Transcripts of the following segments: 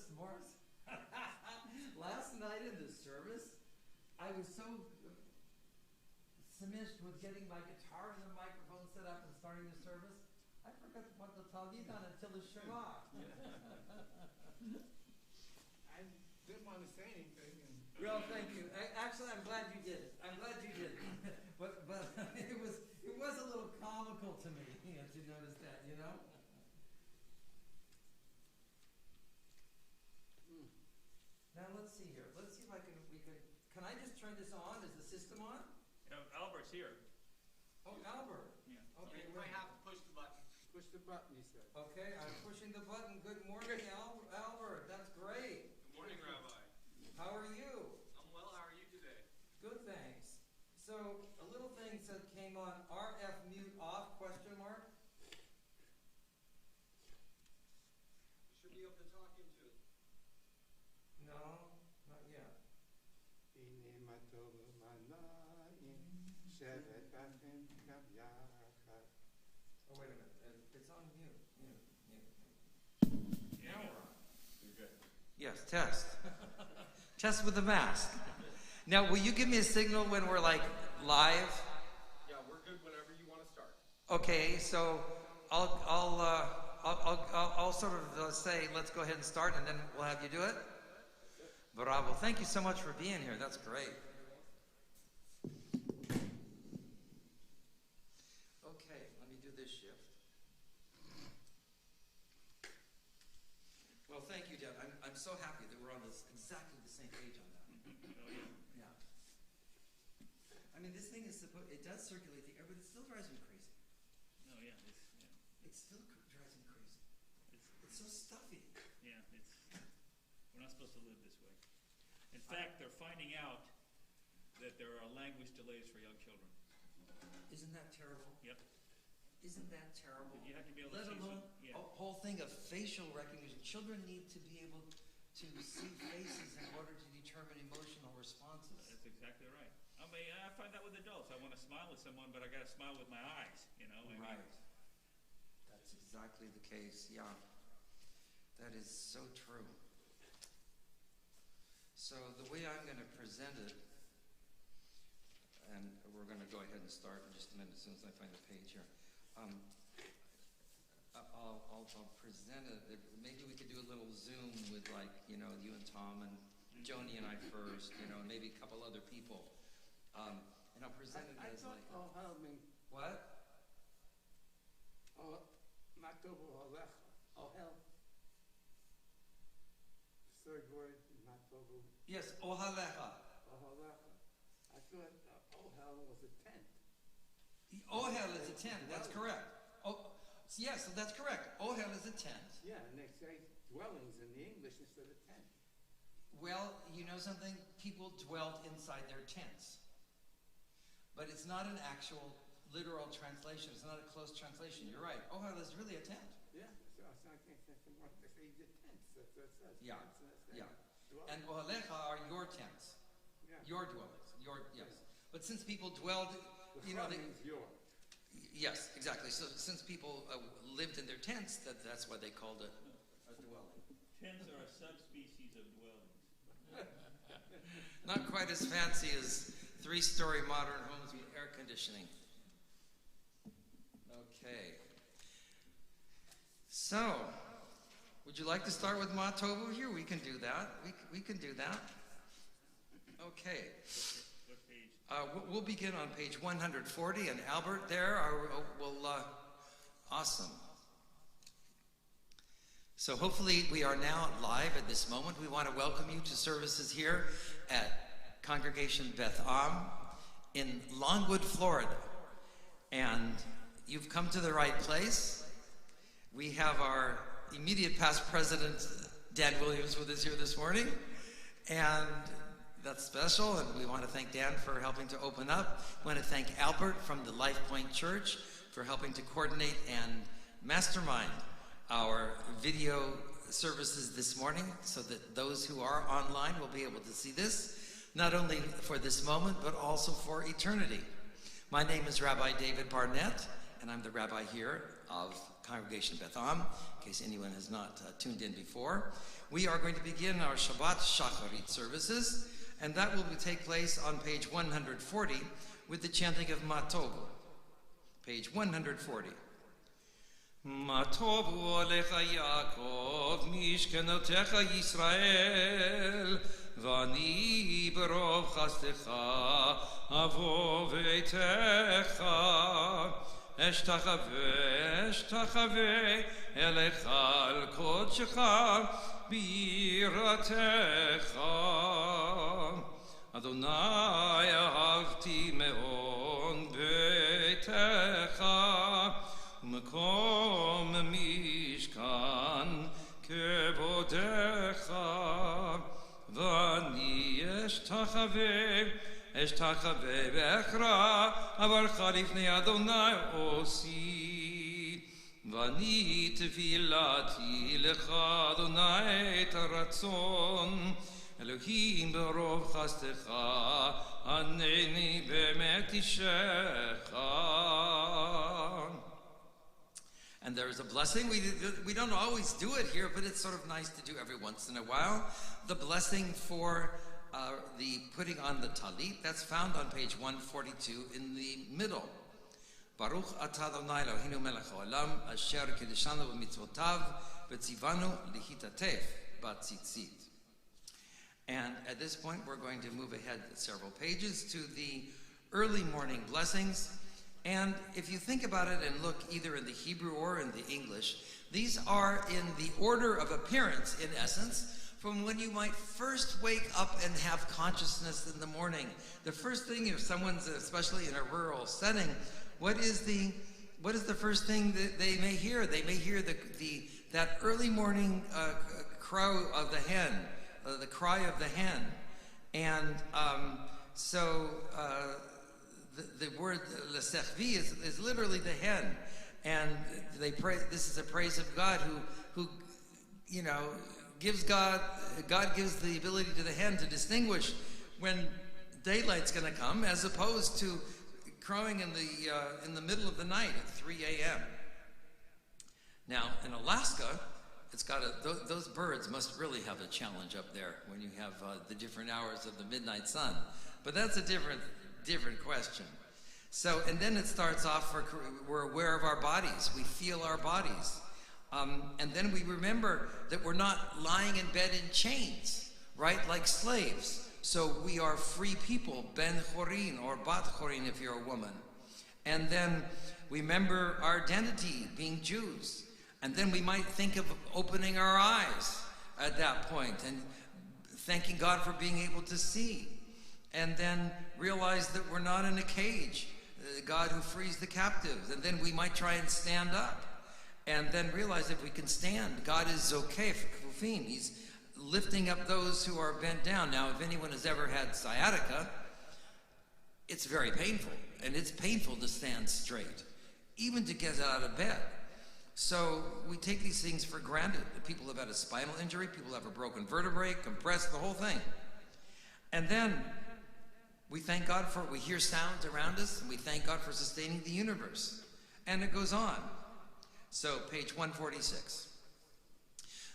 s'mores? Last night in the service, I was so samished with getting my guitar and the microphone set up and starting the service, I forgot what the Talmidan until the Shabbat. I didn't want to say anything. Well, thank you. Actually, I'm glad you did it. I'm glad you did it. But it was a little comical to me to notice that, you know. Now let's see here. Let's see if can I just turn this on? Is the system on? Albert's here. Oh, Albert. Yeah. Okay. You might have to push the button. Push the button, he said. Okay, I'm pushing the button. Good morning, Albert. That's great. Good morning, Rabbi. How are you? I'm well. How are you today? Good, thanks. So a little thing said came on RF mute off question mark. You should be able to talk into it. No, not yet. Oh, wait a minute. It's on mute. Now we're on. You're good. Yes, test. Test with the mask. Now, will you give me a signal when we're like live? Yeah, we're good whenever you want to start. Okay, so I'll sort of say, let's go ahead and start, and then we'll have you do it. Bravo. Thank you so much for being here. That's great. Okay, let me do this shift. Well, thank you, Deb. I'm so happy that we're on exactly the same page on that. Yeah. I mean, this thing it does circulate the air, but it still drives me crazy. Oh yeah, It still drives me crazy. It's so stuffy. yeah, we're not supposed to live this way. In fact, they're finding out that there are language delays for young children. Isn't that terrible? Yep. Isn't that terrible? You have to be able Let to see alone yeah. a whole thing of facial recognition. Children need to be able to see faces in order to determine emotional responses. That's exactly right. I mean, I find that with adults. I want to smile at someone, but I got to smile with my eyes. You know. Right. That's exactly the case. Yeah. That is so true. So the way I'm going to present it, and we're going to go ahead and start in just a minute as soon as I find the page here. I'll present it. Maybe we could do a little Zoom with, like, you know, you and Tom and Joni and I first, you know, and maybe a couple other people. And I'll present it as like. Ohel means. What? Matovu Holecha. Ohel. Third word, Matovu. Yes, Ohalecha. Ohalecha. I thought Ohel was a tent. Ohel is a tent. That's correct. Oh, yes, that's correct. Ohel is a tent. Yeah, and they say dwellings in the English instead of tent. Well, you know something? People dwelt inside their tents. But it's not an actual literal translation. It's not a close translation. You're right. Ohel is really a tent. Yeah, so I think what they say the tents. That's what it says. Yeah, Tents, yeah. dwellings. And Ohalecha are your tents. Yeah. Your dwellings. Yes. But since people dwelled, The means your. Yes, exactly. So since people lived in their tents, that's why they called it a dwelling. Tents are a subspecies of dwellings. Not quite as fancy as 3-story modern homes with air conditioning. Okay. So, would you like to start with Ma Tovu here? We can do that. We can do that. Okay. What page? We'll begin on page 140, and Albert there will, awesome. So hopefully we are now live at this moment. We want to welcome you to services here at Congregation Beth Am in Longwood, Florida. And you've come to the right place. We have our immediate past president, Dan Williams, with us here this morning. And that's special, and we want to thank Dan for helping to open up. We want to thank Albert from the Life Point Church for helping to coordinate and mastermind our video services this morning so that those who are online will be able to see this, not only for this moment, but also for eternity. My name is Rabbi David Barnett, and I'm the rabbi here of Congregation Beth Am, in case anyone has not tuned in before. We are going to begin our Shabbat Shacharit services, and that will take place on page 140 with the chanting of Matovu. Page 140. Matovu alecha Yaakov, mishkenotecha Yisrael, vani berov chastecha, avo veitecha, eshtachave elecha al kodshecha, biratecha. Adonai ahavti me'on beitecha, Makom mishkan kevodecha, vani eshtachave vechra, avar charifnei Adonai osi, vani tefilati lecha Adonai taratzon, Elohim berov chastecha, aneni be'emet ishecha. And there is a blessing. We don't always do it here, but it's sort of nice to do every once in a while. The blessing for the putting on the talit, that's found on page 142 in the middle. Baruch atah Adonai Eloheinu melech haolam, asher kiddushanu b'mitzvotav, v'tzivanu lihitatef b'tzitzit. And at this point, we're going to move ahead several pages to the early morning blessings. And if you think about it and look either in the Hebrew or in the English, these are in the order of appearance, in essence, from when you might first wake up and have consciousness in the morning. The first thing, if someone's especially in a rural setting, what is the first thing that they may hear? They may hear that early morning crow of the hen, the cry of the hen. And the word lesechvi is literally the hen, and they pray. This is a praise of God who gives God gives the ability to the hen to distinguish when daylight's going to come, as opposed to crowing in the middle of the night at 3 a.m. Now in Alaska, it's got those birds must really have a challenge up there when you have the different hours of the midnight sun, but that's a different question. So, and then it starts off, we're aware of our bodies. We feel our bodies. And then we remember that we're not lying in bed in chains, right? Like slaves. So we are free people, ben chorin or bat chorin if you're a woman. And then we remember our identity, being Jews. And then we might think of opening our eyes at that point and thanking God for being able to see. And then realize that we're not in a cage, God who frees the captives. And then we might try and stand up. And then realize if we can stand, God is zokef, kufim. He's lifting up those who are bent down. Now, if anyone has ever had sciatica, it's very painful. And it's painful to stand straight, even to get out of bed. So we take these things for granted. People have had a spinal injury, people have a broken vertebrae, compressed, the whole thing. And then we thank God for it. We hear sounds around us, and we thank God for sustaining the universe. And it goes on. So, page 146.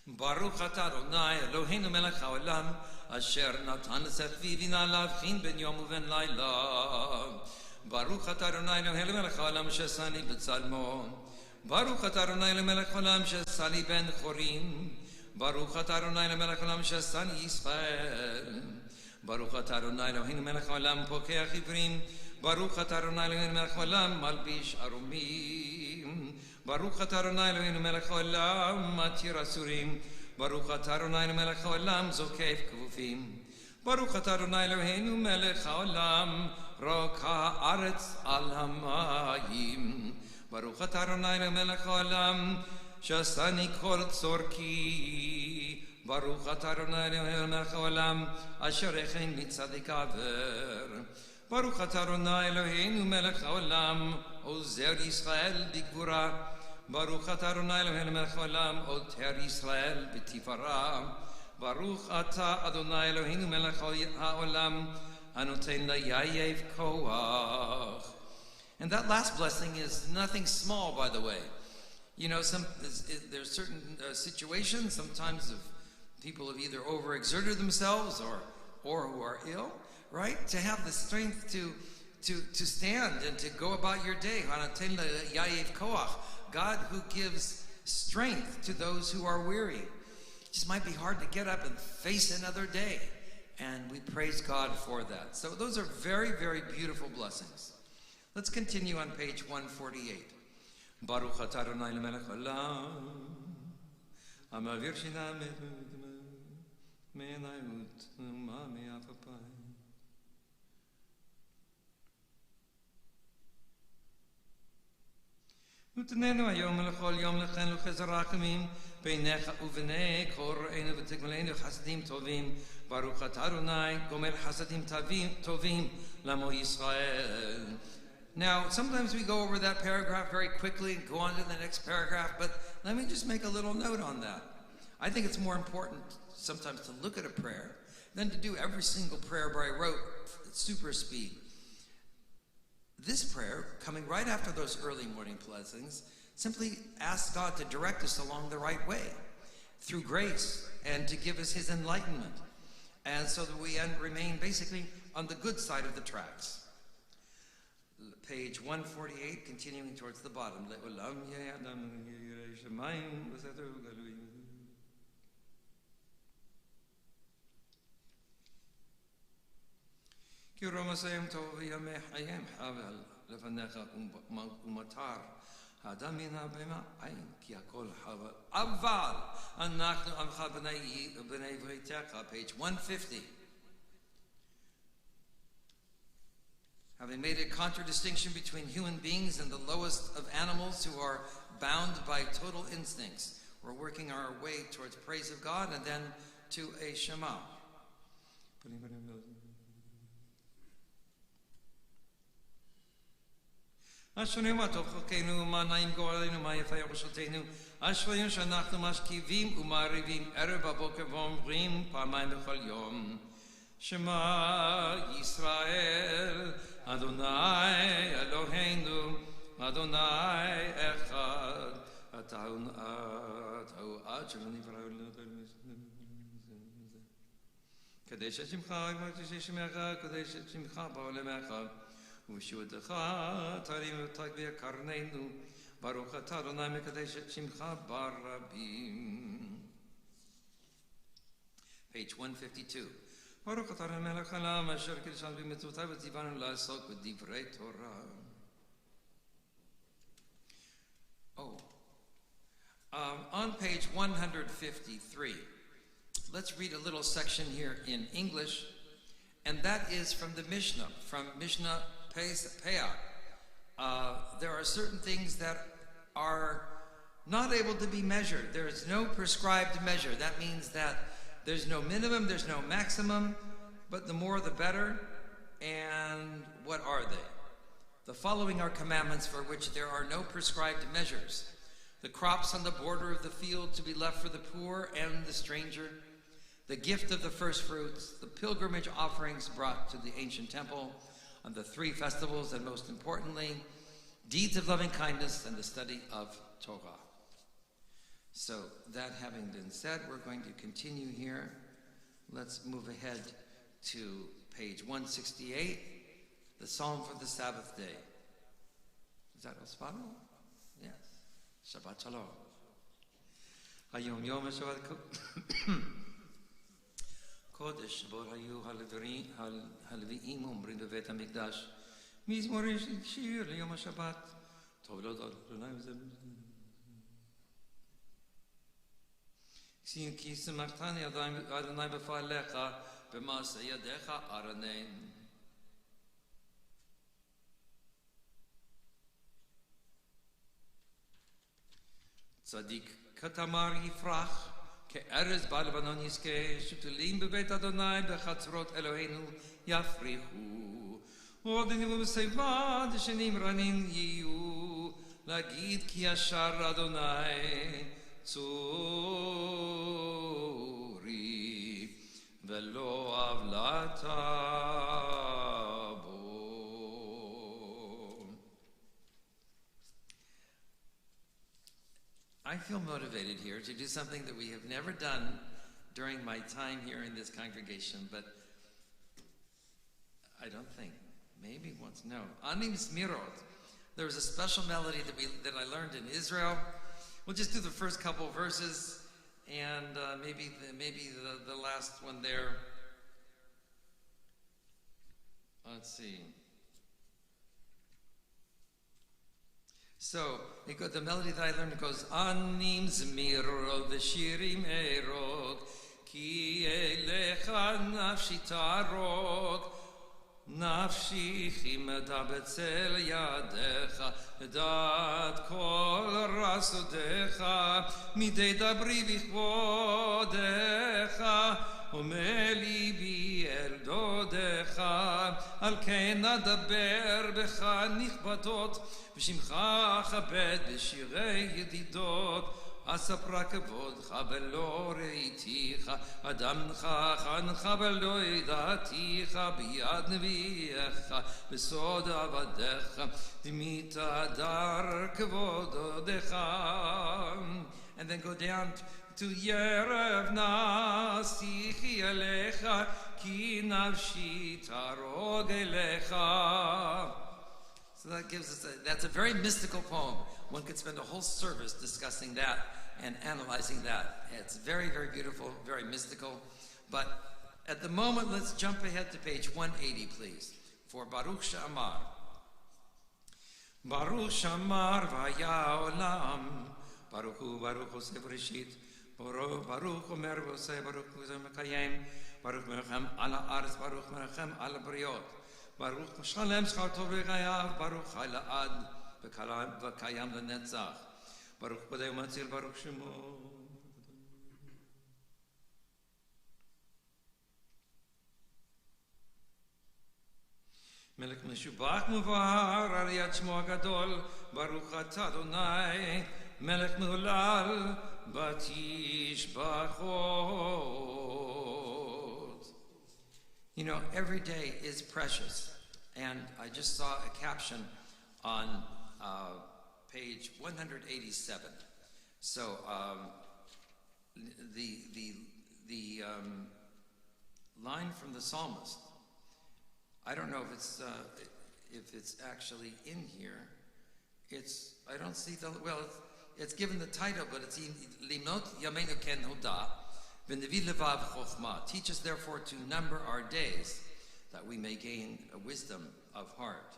Baruch atah Adonai Eloheinu melech haolam, asher natan l'sechvi v'na lavchin ben yom uven layla. Baruch atah Adonai Eloheinu melech haolam, shesani b'tzalmo. Baruch atah Adonai Eloheinu melech haolam, shesani ben chorim. Baruch atah Adonai Eloheinu melech haolam, shesani Yisrael. Baruch atah Adonai Eloheinu melech haolam, pokeach ivrim. Baruch atah Adonai Eloheinu melech haolam, malbish arumim. Baruch atah Adonai Eloheinu melech haolam, matir asurim. Baruch atah Adonai melech haolam, zokef kufim. Baruch atah Adonai Eloheinu melech haolam, rok haaretz al hamayim. Baruch atah Adonai melech haolam, shasani kol tzorki. Baruch atah Adonai Eloheinu melech haolam, asher echein mitzadik aver. Baruch atah Adonai Eloheinu melech haolam, ozer Yisrael b'gvura. Baruch atah Adonai Eloheinu melech haolam, oter Yisrael b'tifara. Baruch atah Adonai Eloheinu melech haolam, anoten layayev koach. And that last blessing is nothing small, by the way. You know, there's certain situations, sometimes of people have either overexerted themselves or who are ill, right? To have the strength to stand and to go about your day. God who gives strength to those who are weary. It just might be hard to get up and face another day. And we praise God for that. So those are very, very beautiful blessings. Let's continue on page 148. Baruch atah Adonai lemelech haolam, hama'avir shina me'enayut u'ma me'afapayim. ותננו היום ולכל יום לכן וחסד רחמים ביניך וביני כל רואינו ותגמלנו חסדים טובים ברוך אתה אדוני גומל חסדים טובים לעמו ישראל. Now, sometimes we go over that paragraph very quickly and go on to the next paragraph, but let me just make a little note on that. I think it's more important sometimes to look at a prayer than to do every single prayer by rote at super speed. This prayer, coming right after those early morning blessings, simply asks God to direct us along the right way through grace and to give us his enlightenment, and so that we remain basically on the good side of the tracks. Page 148, continuing towards the bottom. כי רומסים טוב ימי חיים חבל לפניך ומטר האדם מן הבהמה אין כי הכל חבל אבל אנחנו עמך בני בריתך. Page 150. Having made a contradistinction between human beings and the lowest of animals who are bound by total instincts, we're working our way towards praise of God and then to a Shema. אשרינו מה טוב חלקנו ומה נעים גורלנו מה יפה ירושתנו אשרינו שאנחנו משכיבים ומעריבים ערב הבוקר ואומרים פעמיים בכל יום שמע ישראל אדוני אלוהינו אדוני אחד אתה הוא עד שלא נברא קדש את שמך וקדש שמך קדש את שמך בעולמך ושבתך תרים ותגביה קרננו ברוך אתה אדוני מקדש את שמך ברבים. Page 152. ברוך אתה המלך העולם אשר קידשנו במצוותיו וציוונו לעסוק בדברי תורה. On page 153, let's read a little section here in English, and that is from the Mishnah, from Mishnah Peah. There are certain things that are not able to be measured. There is no prescribed measure. That means that there's no minimum, there's no maximum, but the more the better. And what are they? The following are commandments for which there are no prescribed measures. The crops on the border of the field to be left for the poor and the stranger, the gift of the first fruits, the pilgrimage offerings brought to the ancient temple on the 3 festivals, and most importantly, deeds of loving kindness and the study of Torah. So that having been said, we're going to continue here. Let's move ahead to page 168, the Psalm for the Sabbath day. Is that Osvano? Yes. Shabbat Shalom. Hayom Yom Shabbat קודש בו היו הלוויים אומרים בבית המקדש מזמור שיר ליום השבת טוב להודות כי שמחתני אדוני בפועלך במעשה ידיך ארנן. צדיק כתמר יפרח כארז בלבנון יזכה שתולים בבית אדוני בחצרות אלוהינו יפריחו עוד ניבו בשיבה דשנים רנין יהיו להגיד כי ישר אדוני צורי ולא עוולתה בו. I feel motivated here to do something that we have never done during my time here in this congregation, but I don't think. Maybe once, no. Anim's Myrtle. There was a special melody that I learned in Israel. We'll just do the first couple verses and maybe the last one there. Let's see. So the melody that I learned, it goes Anim Zmiro v'shirim erog ki elecha nafshi tarog nafshi chimeda betzel yadecha dad kol rasodecha midei dabri v'chvodecha ומליבי אל דודך על כן אדבר בך נכבדות ושמך אכבד בשירי ידידות אספרה כבודך ולא ראיתיך אדם חכמך ולא ידעתיך ביד נביאך בסוד עבדיך דמית הדר כבודך. And then go down to Yerev Nasichi Alecha Ki Nafshi Tarog Elecha. So that gives us that's a very mystical poem. One could spend a whole service discussing that and analyzing that. It's very, very beautiful, very mystical. But at the moment, let's jump ahead to page 180, please, for Baruch Shamar. Baruch Shamar Vaya Olam Baruch Hu Sevrishit Baruch Omer Vosei Baruch Hu Zemekayim Baruch Merchem Ala Aretz Baruch Merchem Ala Briot Baruch Shalem Schar Tov V'Chayav Baruch Chai La'ad V'Kayam L'Netzach Baruch B'dei U'Matzil Baruch Shemo. Melech Meshubach Muvar Aliyat Shmo HaGadol Baruch Atah Adonai Melech Meholal Batishbachot. You know, every day is precious. And I just saw a caption on page 187. So the line from the psalmist, I don't know if it's actually in here. I don't see it's given the title, but it's Limnot Yameinu Ken Huda V'Nevi Levav Chochma. Teach us therefore to number our days, that we may gain a wisdom of heart.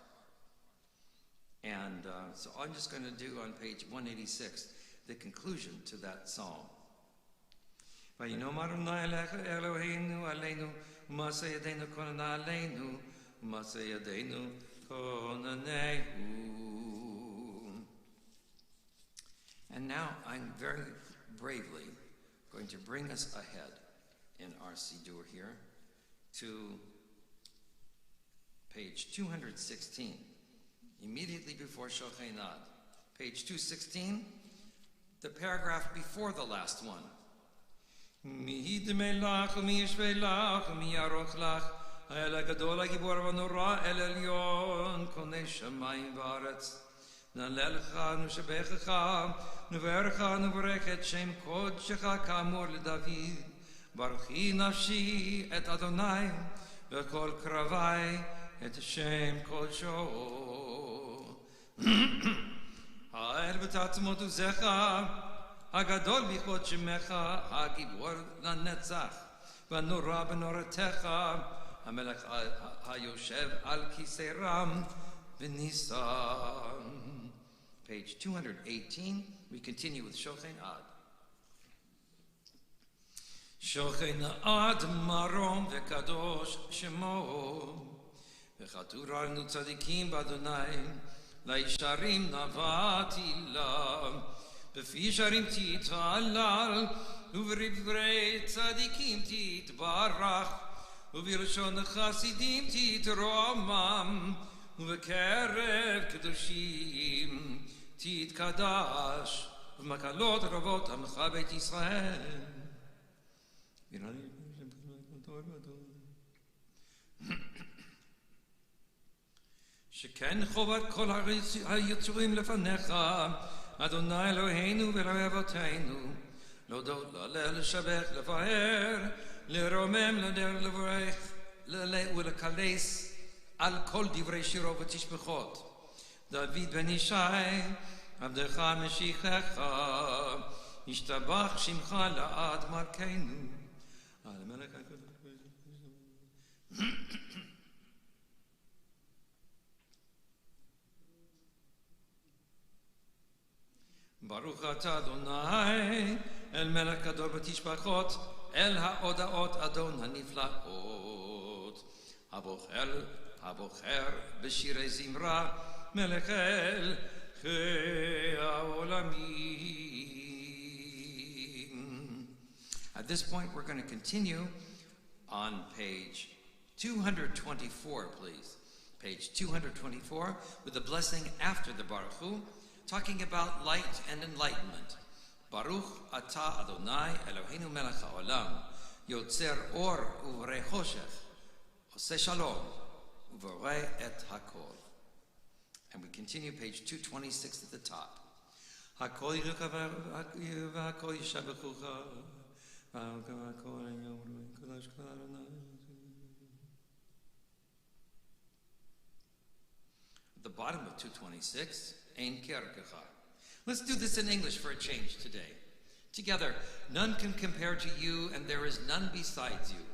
And so I'm just going to do on page 186 the conclusion to that psalm. Vayinomar Adonai Eloheinu aleinu u'maseh yadeinu konana aleinu u'maseh yadeinu konanehu. And now I'm very bravely going to bring us ahead in our Siddur here to page 216, immediately before Shochenad. Page 216, the paragraph before the last one. Mi yidmelach u'mi yishvelach u'mi yaroch lach el hagadol hagibor v'nora el elyon konei shamayim v'aretz nalelcha nushabechecha nuvercha nuvarech et shem kodshecha kamor leDavid baruchi nafshi et Adonai v'kol kravai et shem kodsho ha'el b'tatzmot uzecha הגדול בכבוד שמך, הגיבור לנצח, והנורא בנורתך, המלך היושב על כיסא רם ונישא. Page 218, we continue with Shochen Ad. Shochen Ad מרום וקדוש שמו, וחתור עלינו צדיקים באדוני, לישרים נבעתי לה. בפי שרים תתהלל, ובדברי צדיקים תתברך, ובלשון חסידים תתרומם, ובקרב קדושים תתקדש, ובמקלות רבות עמך בית ישראל. שכן חובת כל היצורים לפניך, Adonai Eloheinu v'Elokei Avotenu, להודות, להלל, לשבח, לבאר, לרומם, לנר, לברך, ולקלס על כל דברי שירו ותשבחות. דוד בן ישי, עבדך משיחך, ישתבח שמך לעד מלכנו. על המלך ברוך אתה אדוני, אל מלך גדול בתשבחות, אל ההודעות אדון הנפלאות. הבוחר בשירי זמרה, מלך אל חיי העולמים. At this point, we're going to continue on page 224, please. Page 224, with the blessing after the Baruch Hu, talking about light and enlightenment. Baruch atah Adonai Eloheinu melech haolam, yotzer or uvrei choshech, oseh shalom, uvorei et hakol. And we continue page 226 at the top. Hakol yiruka v'hakol yishabechucha, v'hakol yomru kodesh Adonai. At the bottom of 226, Ein kerkecha. Let's do this in English for a change today. Together, none can compare to you, and there is none besides you.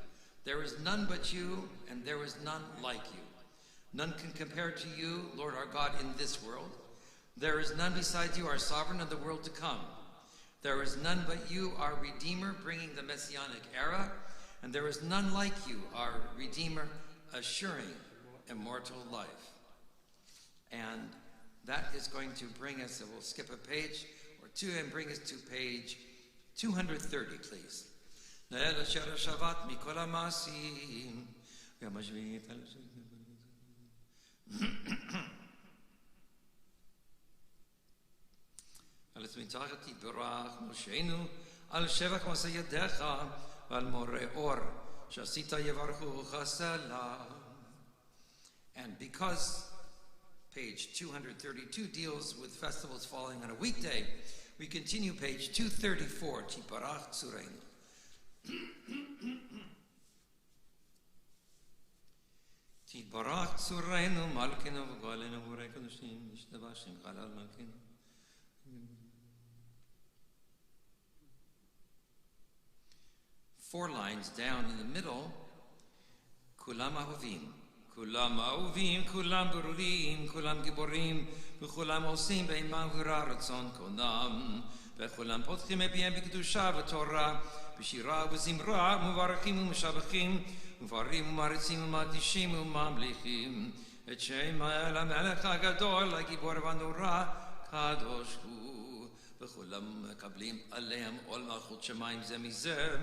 There is none but you, and there is none like you. None can compare to you, Lord our God, in this world. There is none besides you, our sovereign of the world to come. There is none but you, our Redeemer, bringing the Messianic era, and there is none like you, our Redeemer, assuring immortal life. And that is going to bring us, we'll skip a page or two and bring us to page 230, please. Let's מתחת יתברך מושענו על שבח מעשה ידיך ועל מורה אור שעשית יברכוך סלם. And because page 232 deals with festivals falling on a weekday, we continue page 234, Tiparach Tzureinu. Tiparach Tzureinu, Malkinu, V'Galenu, V'Rekedushim, Yishtabashim, Chalal Malkinu. Four lines down in the middle, Kulam Ahovim. כולם אהובים, כולם ברורים, כולם גיבורים, וכולם עושים באימה ורע רצון קונם, וכולם פותחים מפיהם בקדושה ותורה, בשירה ובזמרה, מברכים ומשבחים, מפארים ומעריצים ומקדישים וממליכים, את שם האל המלך הגדול, הגיבור והנורא, קדוש הוא, וכולם מקבלים עליהם עול מלכות שמיים זה מזה,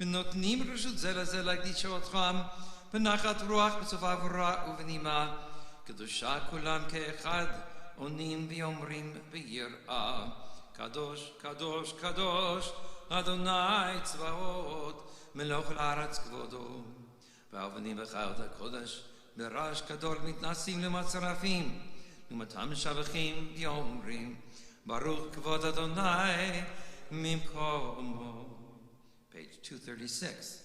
ונותנים רשות זה לזה להקדיש אותם, בנחת רוח בסופה ורע ובנימה, קדושה כולם כאחד, עונים ואומרים ביראה, קדוש, קדוש, קדוש, אדוני צבאות, מלוך לארץ כבודו. והאבנים בחיות הקודש, ברעש גדול מתנסים למצרפים, ומתם משבחים ואומרים, ברוך כבוד אדוני ממקומו. Page 236.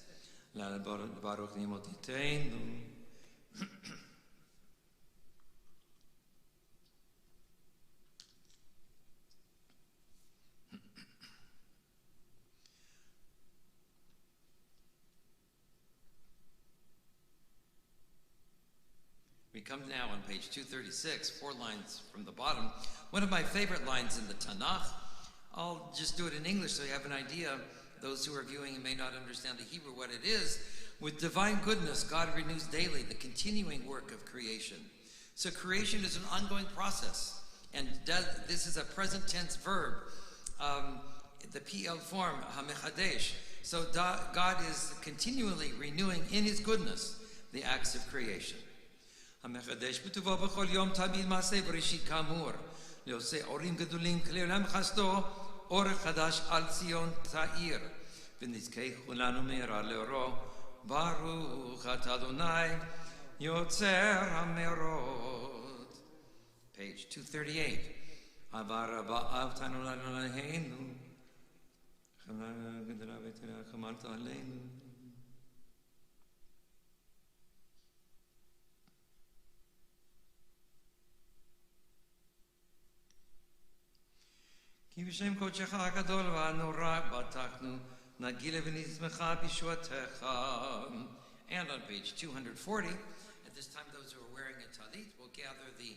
Baruch nimotiteinu. We come now on page 236, 4 lines from the bottom. One of my favorite lines in the Tanakh. I'll just do it in English so you have an idea. Those who are viewing and may not understand the Hebrew, what it is. With divine goodness, God renews daily the continuing work of creation. So creation is an ongoing process. And this is a present tense verb. The PL form, ha-mechadesh. So God is continually renewing in his goodness the acts of creation. Ha-mechadesh b'tuvo b'chol yom tamid ma'aseh b'reshit kamur. Le'oseh orim gedolim k'le'olam chasdo. אור חדש על ציון תאיר, ונזכה כולנו מהרה לאורו, ברוך אתה אדוני, יוצר המאורות. Page 238. עבר ואהבתנו לאלוהינו, חמלה גדולה ותרחמת עלינו. כי בשם קודשך הגדול והנורא בטחנו, נגילה ונשמחה בישועתך. And on page 240, at this time those who are wearing a talit will gather the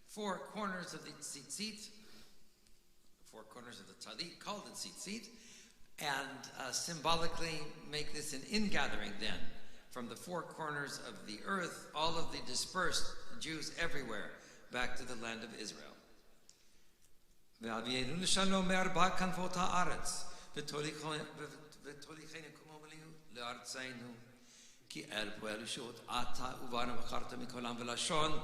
four corners of the tzitzit, the four corners of the talit called the tzitzit, and symbolically make this an ingathering then from the four corners of the earth, all of the dispersed Jews everywhere, back to the land of Israel. והביאנו לשלום מארבע כנפות הארץ, ותוליכנו כמו מלינו לארצנו, כי אל פועל ישועות אתה ובאנו בחרת מכל עם ולשון,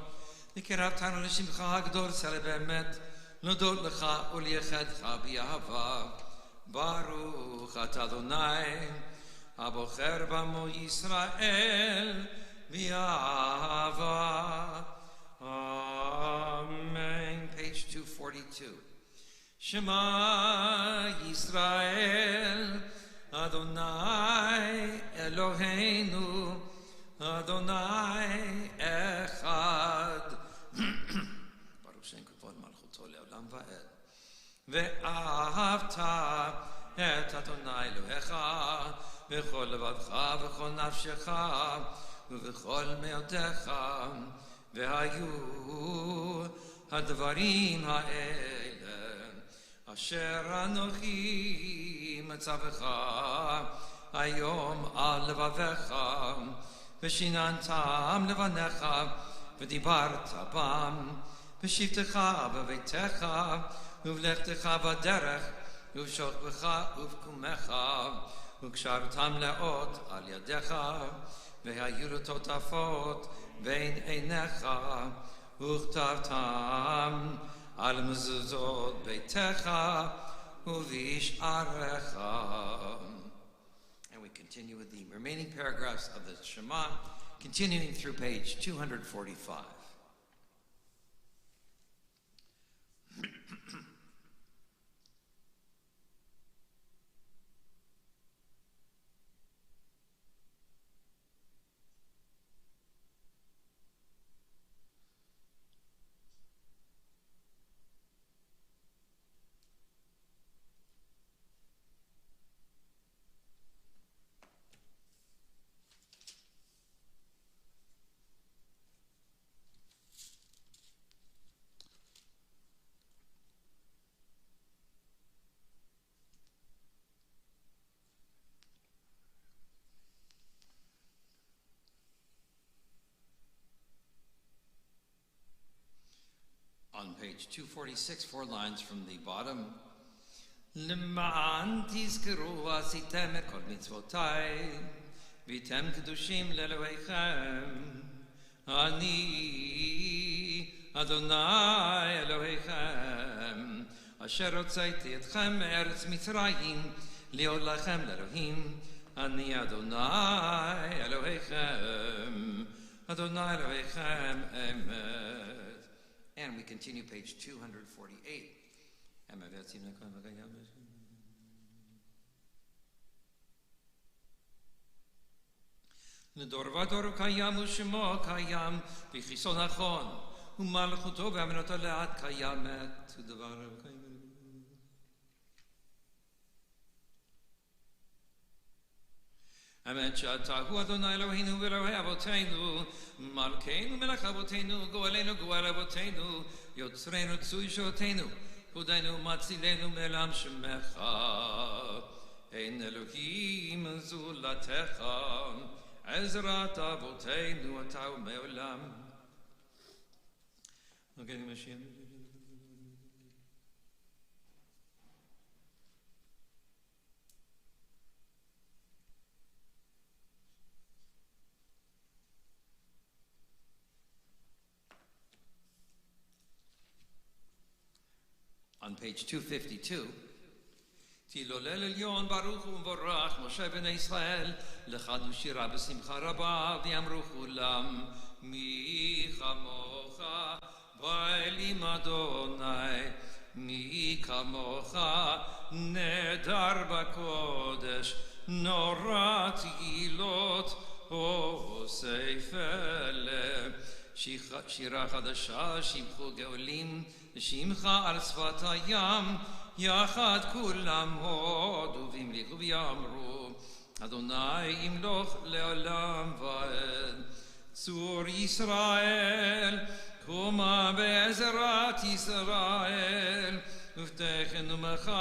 וקרבתנו לשמך הגדול סלע באמת, להודות לך ולייחדך באהבה. ברוך אתה אדוני, הבוחר במו ישראל באהבה. Amen. Page 242. Shema Yisrael, Adonai Eloheinu, Adonai Echad. Baruch Shem Kavod Malchuto Le'olam Va'ed. Ve'ahavta et Adonai Elohecha, v'chol levavcha, v'chol nafshecha, v'chol me'odecha, ve'hayu הדברים האלה אשר אנוכי מצווך היום על לבביך ושיננתם לבניך ודיברת בם בשבתך בביתך ובלכתך בדרך ובשוכבך ובקומך וקשרתם לאות על ידיך והיו לטוטפות בין עיניך וכתבתם על מזוזות ביתך ובשעריך. And we continue with the remaining paragraphs of the Shema, continuing through page 245. On page 246, 4 lines from the bottom. למען תזכרו עשיתם את כל מצוותיי, והייתם קדושים לאלוהיכם. אני אדוני אלוהיכם, אשר הוצאתי אתכם מארץ מצרים, להיות לכם לאלוהים. אני אדוני אלוהיכם, אדוני אלוהיכם אמת. And we continue page 248. לדור ודור קיים ושמו קיים וכיסו נכון ומלכותו ואמינותו לעד קיימת ודבר קיים. אמת שאתה הוא אדוני אלוהינו ואלוהי אבותינו, מלכנו מלך אבותינו, גואלנו גואל אבותינו, יוצרנו צוי שורתנו, פודנו מצילנו מעולם שמך. אין אלוהים זולתך, עזרת אבותינו אתה ומעולם. On page 252, תילולל עליון ברוך ומבורך משה בני ישראל לחדו שירה בשמחה רבה ויאמרו כולם מי כמוך באלים אדוני מי כמוך נהדר בקודש, נורא תהילות אוסף אלה. שירה חדשה, שמחו גאולים, שמך על שפת הים, יחד כולם הודו והמליכו ויאמרו, אדוני ימלוך לעולם ועד. צור ישראל, קומה בעזרת ישראל, ובטחן ומך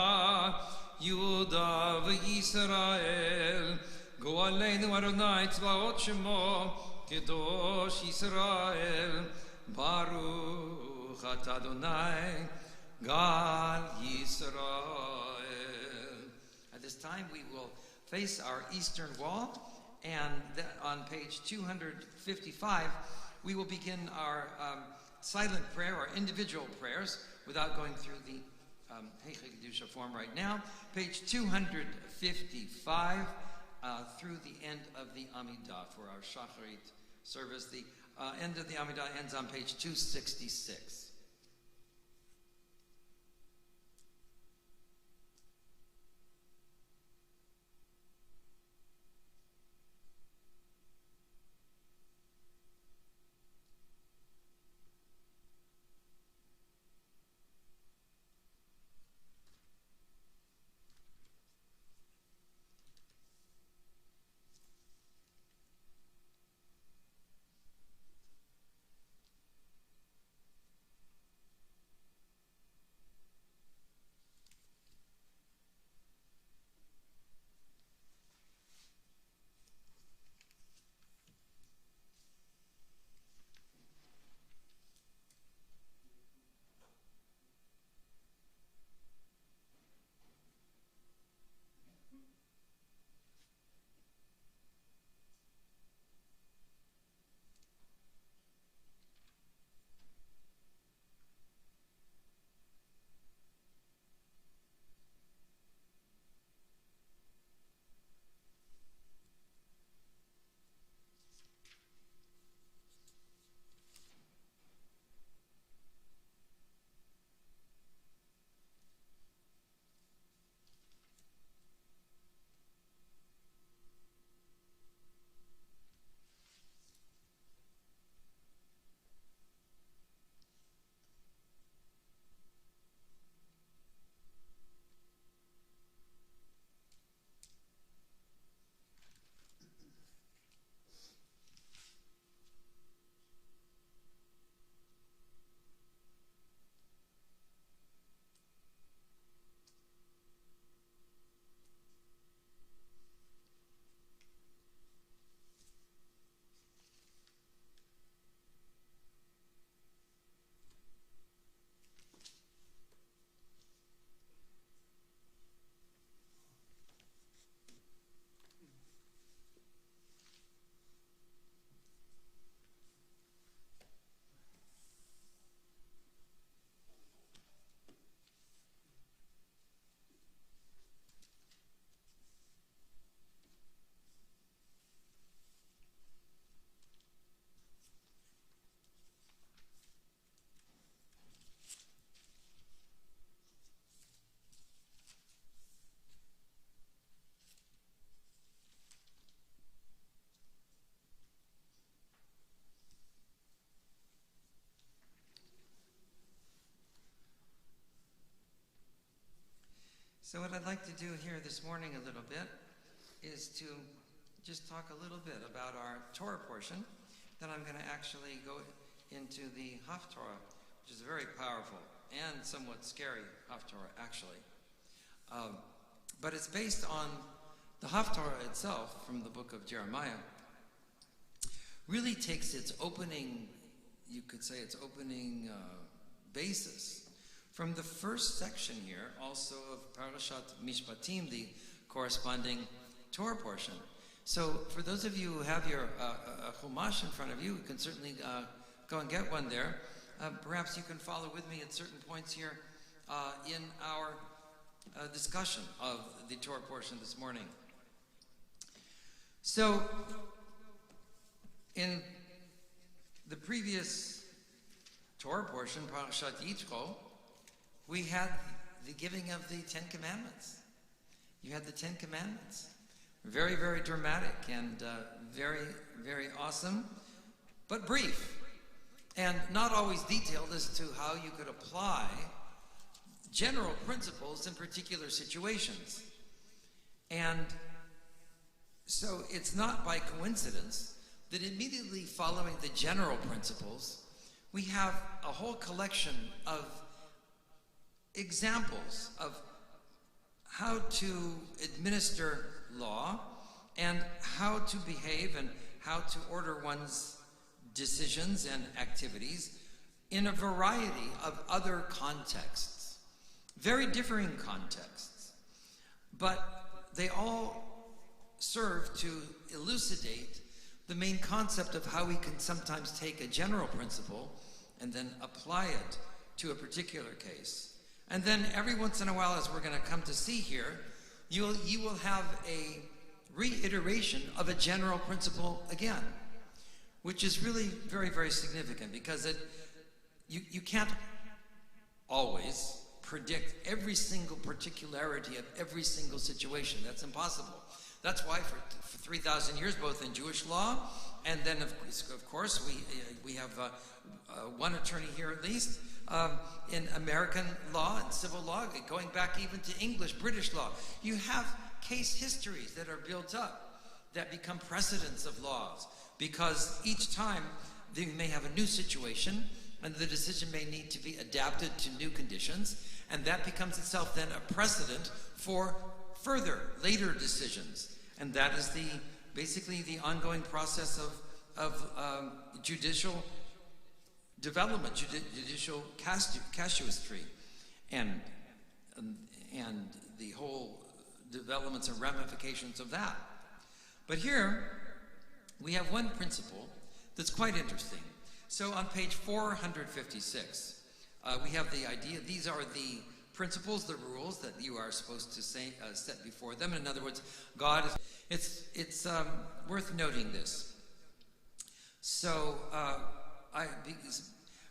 יהודה וישראל. גואלנו אדוני צבאות שמו, קדוש ישראל, ברוך אתה אדוני God Yisrael. At this time we will face our eastern wall, and on page 255 we will begin our silent prayer, or individual prayers, without going through the Heichei Kedusha form right now. Page 255 through the end of the Amidah for our Shacharit service. The end of the Amidah ends on page 266. So what I'd like to do here this morning a little bit is to just talk a little bit about our Torah portion. Then I'm going to actually go into the Haftorah, which is a very powerful and somewhat scary Haftorah, actually. But it's based on the Haftorah itself from the book of Jeremiah. Really takes its opening, you could say its opening basis from the first section here, also of Parashat Mishpatim, the corresponding Torah portion. So for those of you who have your Chumash in front of you, you can certainly go and get one there. Perhaps you can follow with me at certain points here in our discussion of the Torah portion this morning. So in the previous Torah portion, Parashat Yitro, we had the giving of the Ten Commandments. You had the Ten Commandments. Very, very dramatic and very, very awesome, but brief. And not always detailed as to how you could apply general principles in particular situations. And so it's not by coincidence that immediately following the general principles, we have a whole collection of examples of how to administer law and how to behave and how to order one's decisions and activities in a variety of other contexts, very differing contexts, but they all serve to elucidate the main concept of how we can sometimes take a general principle and then apply it to a particular case. And then every once in a while, as we're going to come to see here, you will have a reiteration of a general principle again, which is really very, very significant, because you can't always predict every single particularity of every single situation. That's impossible. That's why for 3,000 years, both in Jewish law and then of course we have one attorney here at least in American law and civil law, going back even to English, British law. You have case histories that are built up that become precedents of laws, because each time you may have a new situation and the decision may need to be adapted to new conditions, and that becomes itself then a precedent for further later decisions. And that is basically the ongoing process of judicial development, judicial casuistry, and the whole developments and ramifications of that. But here we have one principle that's quite interesting. So on page 456, we have the idea, these are the principles, the rules that you are supposed to set before them. In other words, God is, it's worth noting this. So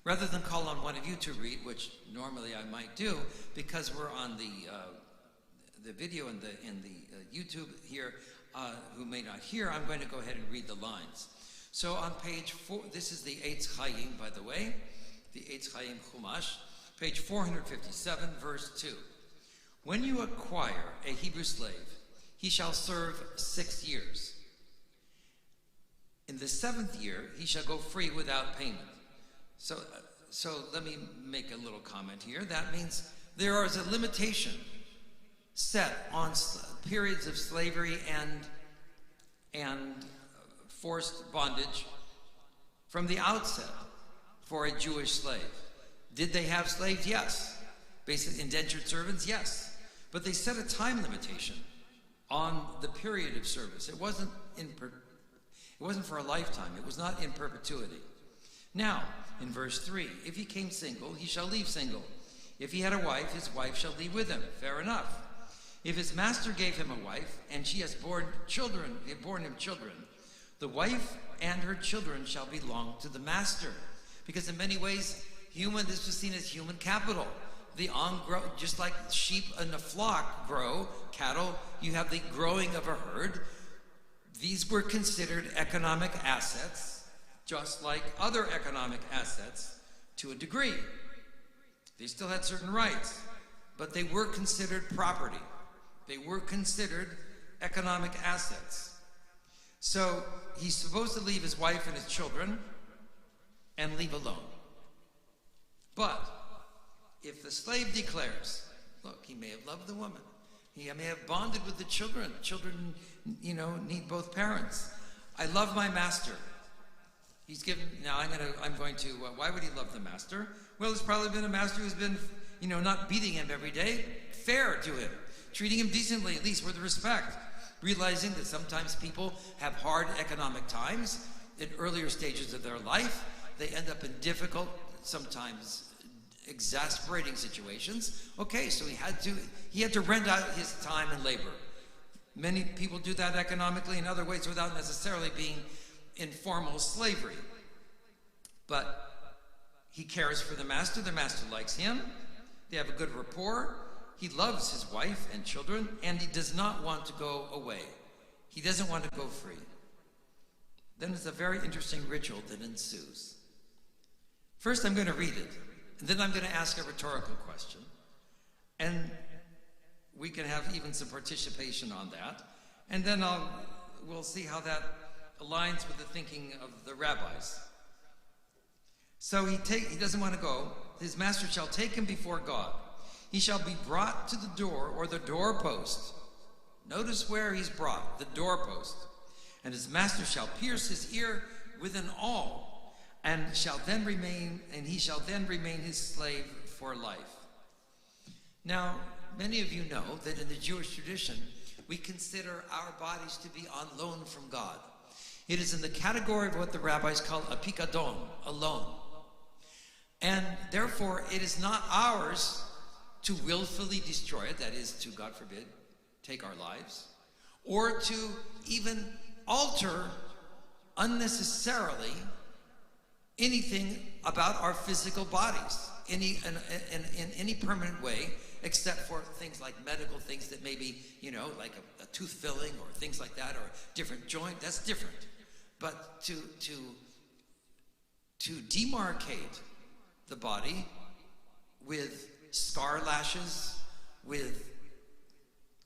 rather than call on one of you to read, which normally I might do, because we're on the video in the YouTube here, who may not hear, I'm going to go ahead and read the lines. So on page 4, this is the Eitz Chaim, by the way, the Eitz Chaim Chumash, page 457, verse 2. When you acquire a Hebrew slave, he shall serve 6 years. In the 7th year, he shall go free without payment. So let me make a little comment here. That means there is a limitation set on periods of slavery and forced bondage from the outset for a Jewish slave. Did they have slaves? Yes. Basic indentured servants? Yes. But they set a time limitation on the period of service. It wasn't for a lifetime. It was not in perpetuity. Now, in verse 3, if he came single, he shall leave single. If he had a wife, his wife shall leave with him. Fair enough. If his master gave him a wife, and she has borne him children, the wife and her children shall belong to the master. Because in many ways, this was seen as human capital. The grow, just like sheep in a flock grow, cattle, you have the growing of a herd. These were considered economic assets, just like other economic assets to a degree. They still had certain rights, but they were considered property. They were considered economic assets. So he's supposed to leave his wife and his children and leave alone. But if the slave declares, look, he may have loved the woman, he may have bonded with the children. Children, need both parents. I love my master. He's given. Now I'm going to. Why would he love the master? Well, it's probably been a master who's been, not beating him every day, fair to him, treating him decently, at least with respect, realizing that sometimes people have hard economic times in earlier stages of their life. They end up in difficult, sometimes exasperating situations. Okay, so he had to rent out his time and labor. Many people do that economically in other ways without necessarily being in formal slavery. But he cares for the master likes him, They have a good rapport. He loves his wife and children, and he does not want to go away. He doesn't want to go free. Then it's a very interesting ritual that ensues. First, I'm going to read it, and then I'm going to ask a rhetorical question. And we can have even some participation on that. And then we'll see how that aligns with the thinking of the rabbis. So he doesn't want to go. His master shall take him before God. He shall be brought to the door or the doorpost. Notice where he's brought, the doorpost. And his master shall pierce his ear with an awl, and he shall then remain his slave for life. Now, many of you know that in the Jewish tradition, we consider our bodies to be on loan from God. It is in the category of what the rabbis call a pikadon, a loan. And therefore, it is not ours to willfully destroy it, that is, to, God forbid, take our lives, or to even alter unnecessarily anything about our physical bodies in any permanent way, except for things like medical things that may be, like a tooth filling or things like that, or a different joint, that's different. But to demarcate the body with scar lashes, with,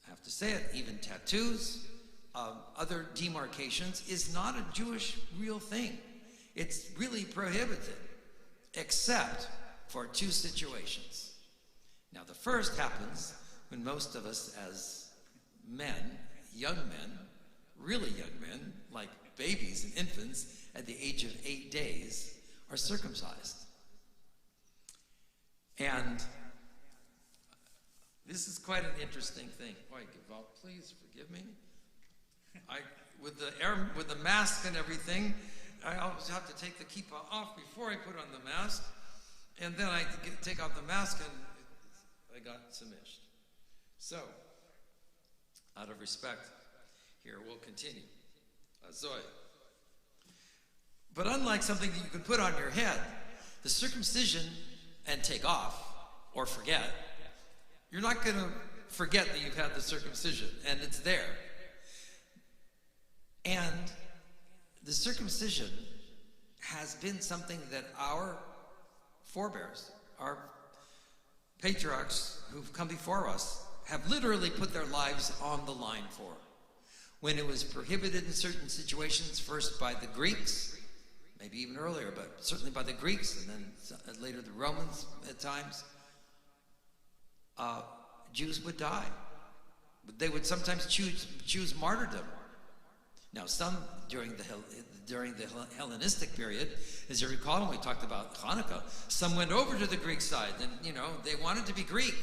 I have to say it, even tattoos, other demarcations, is not a Jewish real thing. It's really prohibited, except for two situations. Now, the first happens when most of us as men, young men, really young men, like babies and infants at the age of 8 days, are circumcised. And this is quite an interesting thing. Boy, Gaval, please forgive me. With the mask and everything, I always have to take the kippah off before I put on the mask, and then I take off the mask and I got samished. So, out of respect, here we'll continue. Azoy. But unlike something that you can put on your head, the circumcision and take off or forget, you're not going to forget that you've had the circumcision, and it's there. And the circumcision has been something that our forebears, our patriarchs who've come before us, have literally put their lives on the line for. When it was prohibited in certain situations, first by the Greeks, maybe even earlier, but certainly by the Greeks, and then later the Romans at times, Jews would die. They would sometimes choose martyrdom. Now, some during the Hellenistic period, as you recall when we talked about Hanukkah, some went over to the Greek side, and they wanted to be Greek.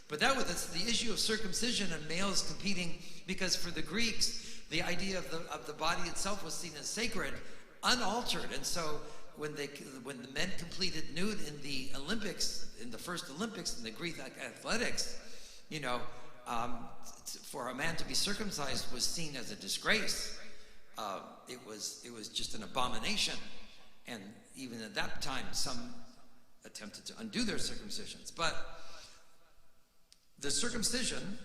But that's the issue of circumcision and males competing, because for the Greeks, the idea of the body itself was seen as sacred, unaltered. And so when the men completed nude in the Olympics, in the first Olympics in the Greek athletics, for a man to be circumcised was seen as a disgrace. It was just an abomination, and even at that time, some attempted to undo their circumcisions. But the circumcision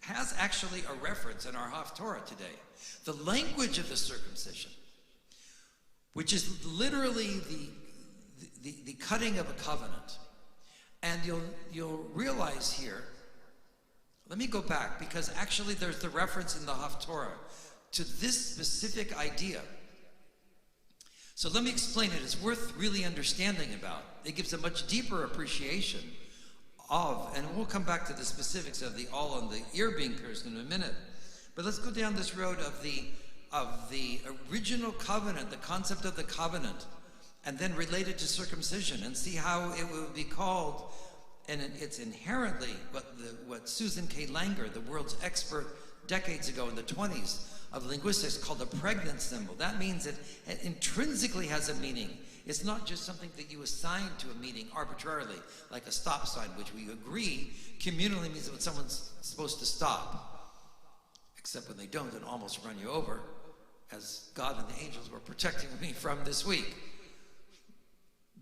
has actually a reference in our Haftorah today. The language of the circumcision, which is literally the cutting of a covenant. And you'll realize here, let me go back, because actually there's the reference in the Haftorah to this specific idea. So let me explain it. It's worth really understanding about. It gives a much deeper appreciation of, and we'll come back to the specifics of the awl on the ear being pierced in a minute. But let's go down this road of the original covenant, the concept of the covenant, and then relate it to circumcision and see how it would be called. And it's inherently what Susan K. Langer, the world's expert decades ago in the 20s of linguistics, called a pregnant symbol. That means it intrinsically has a meaning. It's not just something that you assign to a meaning arbitrarily, like a stop sign, which we agree communally means when someone's supposed to stop, except when they don't and almost run you over, as God and the angels were protecting me from this week.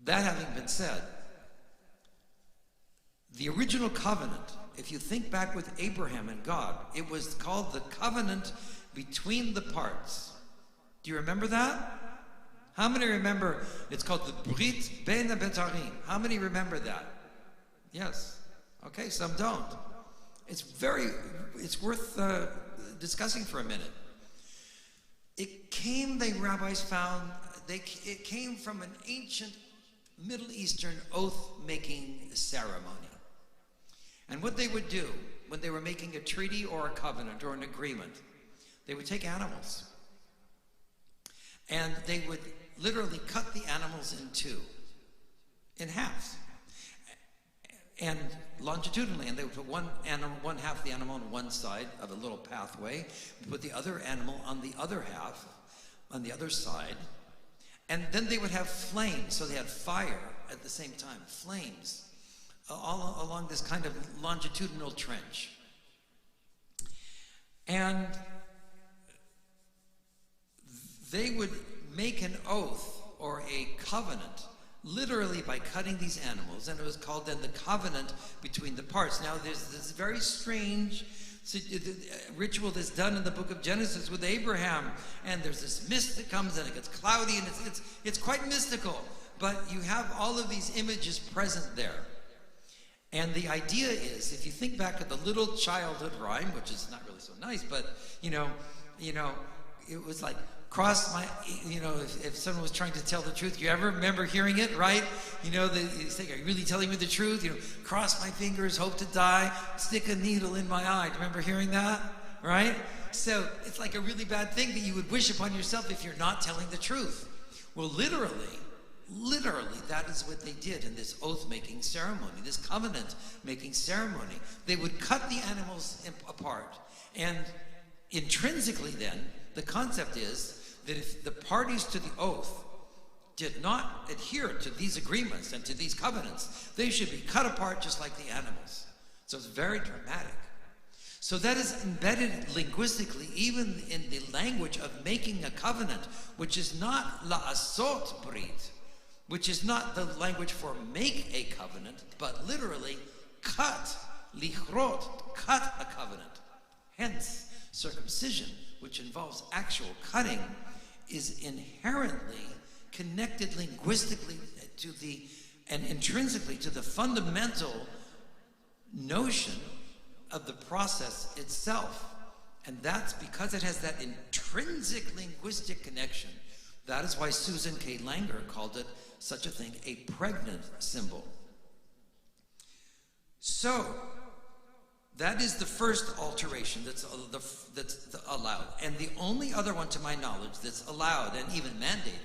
That having been said, The original covenant, if you think back with Abraham and God, it was called the covenant between the parts. Do you remember that? How many remember? It's called the Brit Ben Betarim. How many remember that? Yes. Okay, some don't. It's worth discussing for a minute. The rabbis found, it came from an ancient Middle Eastern oath-making ceremony. And what they would do when they were making a treaty or a covenant or an agreement, they would take animals and they would literally cut the animals in halves, and longitudinally, and they would put one half of the animal on one side of a little pathway, put the other animal on the other half, on the other side, and then they would have flames, so they had fire at the same time, flames, all along this kind of longitudinal trench. And they would make an oath or a covenant literally by cutting these animals, and it was called then the covenant between the parts. Now there's this very strange ritual that's done in the book of Genesis with Abraham, and there's this mist that comes and it gets cloudy, and it's quite mystical, but you have all of these images present there. And the idea is, if you think back at the little childhood rhyme, which is not really so nice, but you know, it was like, cross my, if someone was trying to tell the truth, you ever remember hearing it, right? They say, are you really telling me the truth? Cross my fingers, hope to die, stick a needle in my eye. Do you remember hearing that, right? So it's like a really bad thing that you would wish upon yourself if you're not telling the truth. Well, literally, that is what they did in this oath-making ceremony, this covenant-making ceremony. They would cut the animals apart. And intrinsically then, the concept is that if the parties to the oath did not adhere to these agreements and to these covenants, they should be cut apart just like the animals. So it's very dramatic. So that is embedded linguistically, even in the language of making a covenant, which is not la'asot brit, which is not the language for make a covenant, but literally cut, lichrot, cut a covenant. Hence, circumcision, which involves actual cutting, is inherently connected linguistically and intrinsically to the fundamental notion of the process itself. And that's because it has that intrinsic linguistic connection. That is why Susan K. Langer called it such a thing, a pregnant symbol. So, that is the first alteration that's allowed. And the only other one, to my knowledge, that's allowed and even mandated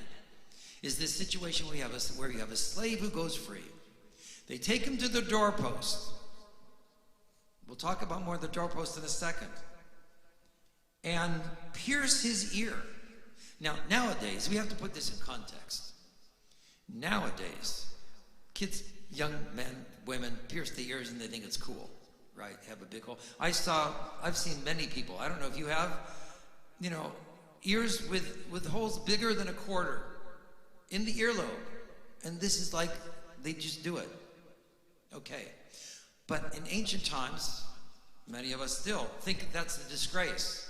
is this situation where you have a slave who goes free. They take him to the doorpost. We'll talk about more of the doorpost in a second. And pierce his ear. Now, nowadays, we have to put this in context. Nowadays, kids, young men, women, pierce the ears and they think it's cool. Right, have a big hole. I've seen many people, I don't know if you have, ears with holes bigger than a quarter in the earlobe. And this is like, they just do it. Okay. But in ancient times, many of us still think that's a disgrace,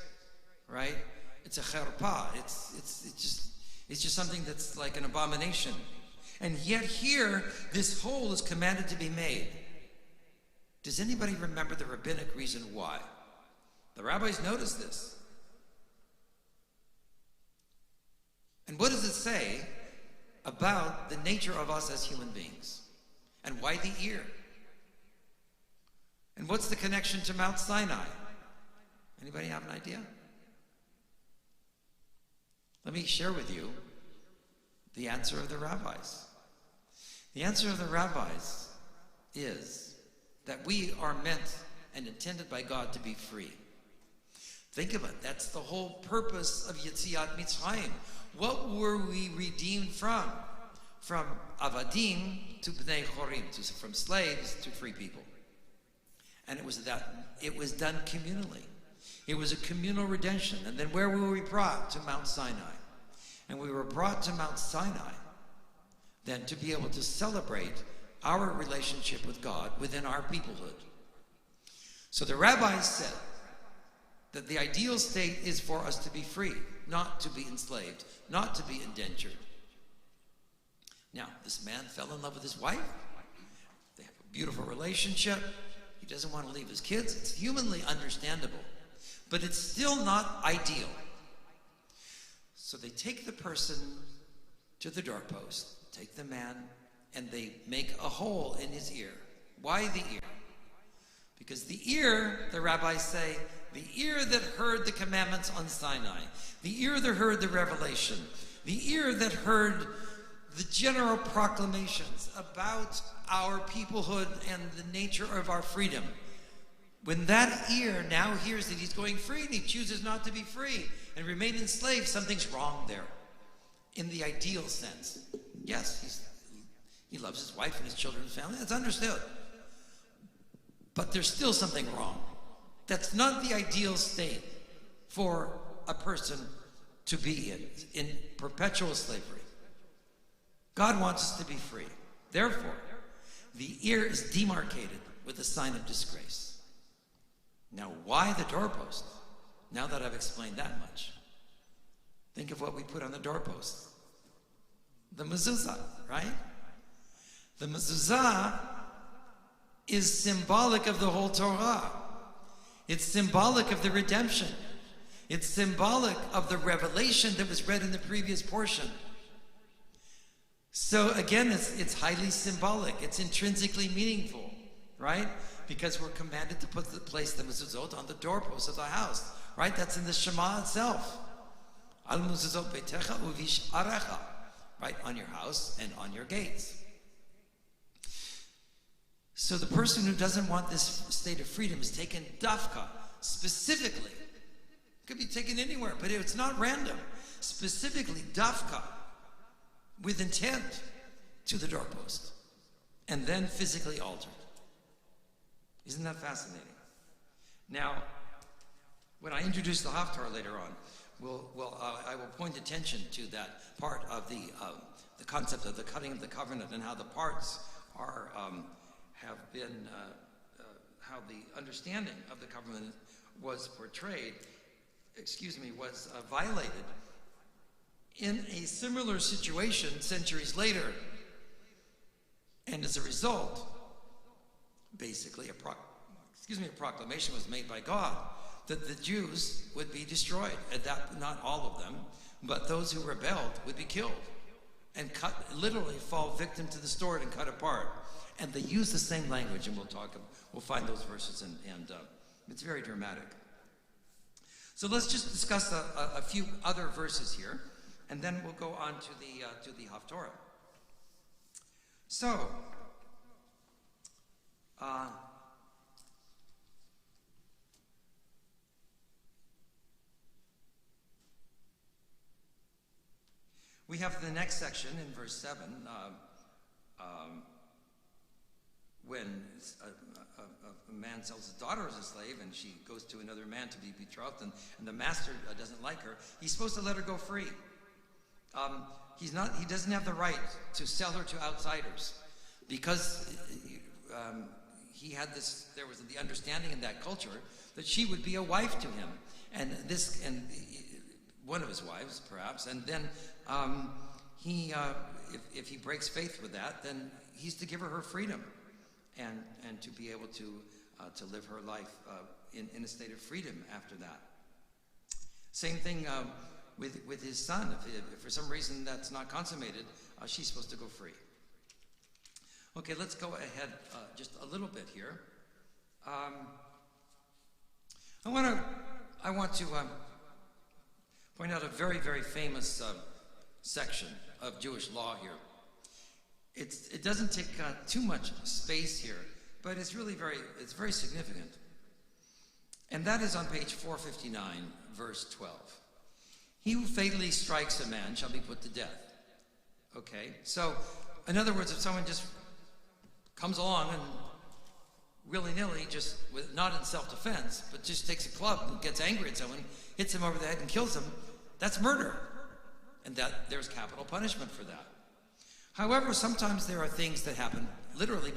right? It's a cherpa. It's just something that's like an abomination. And yet here, this hole is commanded to be made. Does anybody remember the rabbinic reason why? The rabbis noticed this. And what does it say about the nature of us as human beings? And why the ear? And what's the connection to Mount Sinai? Anybody have an idea? Let me share with you the answer of the rabbis. The answer of the rabbis is that we are meant and intended by God to be free. Think of it. That's the whole purpose of Yetziat Mitzrayim. What were we redeemed from? From Avadim to Bnei Chorim, from slaves to free people. And it was done communally. It was a communal redemption. And then where were we brought? To Mount Sinai. And we were brought to Mount Sinai then to be able to celebrate our relationship with God within our peoplehood. So the rabbis said that the ideal state is for us to be free, not to be enslaved, not to be indentured. Now, this man fell in love with his wife. They have a beautiful relationship. He doesn't want to leave his kids. It's humanly understandable, but it's still not ideal. So they take the person to the doorpost, take the man, and they make a hole in his ear. Why the ear? Because the ear, the rabbis say, the ear that heard the commandments on Sinai, the ear that heard the revelation, the ear that heard the general proclamations about our peoplehood and the nature of our freedom. When that ear now hears that he's going free and he chooses not to be free and remain enslaved, something's wrong there in the ideal sense. Yes, he loves his wife and his children and his family. That's understood. But there's still something wrong. That's not the ideal state for a person to be in perpetual slavery. God wants us to be free. Therefore, the ear is demarcated with a sign of disgrace. Now, why the doorpost? Now that I've explained that much, think of what we put on the doorpost. The mezuzah, right? The mezuzah is symbolic of the whole Torah. It's symbolic of the redemption. It's symbolic of the revelation that was read in the previous portion. So again, it's highly symbolic. It's intrinsically meaningful, right? Because we're commanded to place the mezuzot on the doorpost of the house, right? That's in the Shema itself. Al mezuzot beitecha uvish'arecha, right? On your house and on your gates. So the person who doesn't want this state of freedom is taken dafka, specifically. It could be taken anywhere, but it's not random. Specifically dafka, with intent, to the doorpost, and then physically altered. Isn't that fascinating? Now, when I introduce the Haftarah later on, I will point attention to that part of the concept of the cutting of the covenant and how the parts are have been how the understanding of the covenant was portrayed. Was violated in a similar situation centuries later. And as a result, basically a proclamation was made by God that the Jews would be destroyed. And that, not all of them, but those who rebelled would be killed and literally fall victim to the sword and cut apart. And they use the same language, and we'll find those verses, and it's very dramatic. So let's just discuss a few other verses here, and then we'll go on to the Haftorah. So, we have the next section in verse 7, when a man sells his daughter as a slave and she goes to another man to be betrothed, and the master doesn't like her, he's supposed to let her go free. He doesn't have the right to sell her to outsiders, because there was the understanding in that culture that she would be a wife to him, and one of his wives perhaps, and then if he breaks faith with that, then he's to give her freedom, and to be able to live her life in a state of freedom after that. Same thing with his son. If for some reason that's not consummated, she's supposed to go free. Okay, let's go ahead just a little bit here. I want to point out a very, very famous section of Jewish law here. It doesn't take too much space here, but it's very significant. And that is on page 459, verse 12. He who fatally strikes a man shall be put to death. Okay, so in other words, if someone just comes along and willy-nilly, not in self-defense, but just takes a club and gets angry at someone, hits him over the head and kills him, that's murder. And that there's capital punishment for that. However, sometimes there are things that happen literally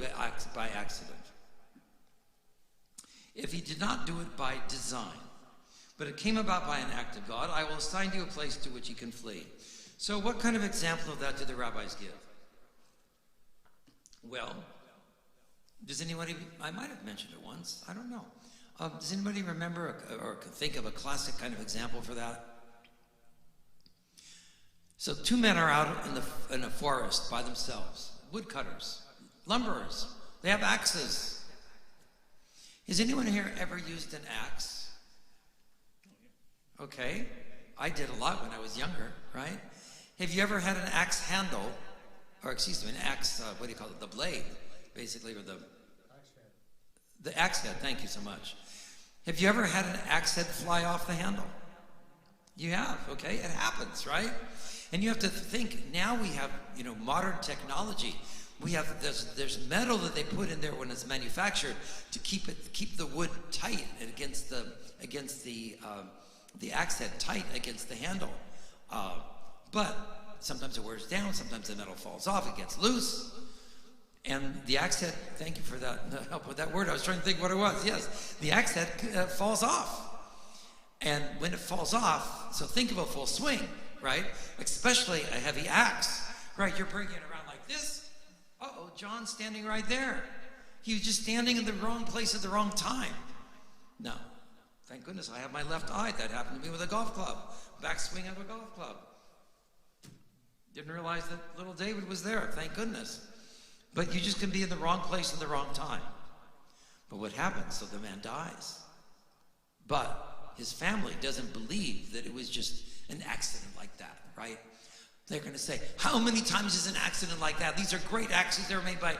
by accident. If he did not do it by design, but it came about by an act of God, I will assign you a place to which you can flee. So what kind of example of that did the rabbis give? Well, does anybody, I might have mentioned it once, I don't know. Does anybody remember or think of a classic kind of example for that? So two men are out in a forest by themselves, woodcutters, lumberers. They have axes. Has anyone here ever used an axe? Okay, I did a lot when I was younger, right? Have you ever had an axe handle, or excuse me, an axe, what do you call it, the blade, basically, or the axe head, thank you so much. Have you ever had an axe head fly off the handle? You have, okay, it happens, right? And you have to think, now we have, modern technology. We have, there's metal that they put in there when it's manufactured to keep the wood tight against the axe head tight against the handle. But sometimes it wears down, sometimes the metal falls off, it gets loose. And the axe head, thank you for that help with that word. I was trying to think what it was. Yes, the axe head falls off. And when it falls off, so think of a full swing, right? Especially a heavy axe, right? You're bringing it around like this. Uh-oh, John's standing right there. He was just standing in the wrong place at the wrong time. No, thank goodness I have my left eye. That happened to me with a golf club. Backswing of a golf club. Didn't realize that little David was there, thank goodness. But you just can be in the wrong place at the wrong time. But what happens? So the man dies. But his family doesn't believe that it was just an accident like that, right? They're going to say, how many times is an accident like that? These are great axes. They're made by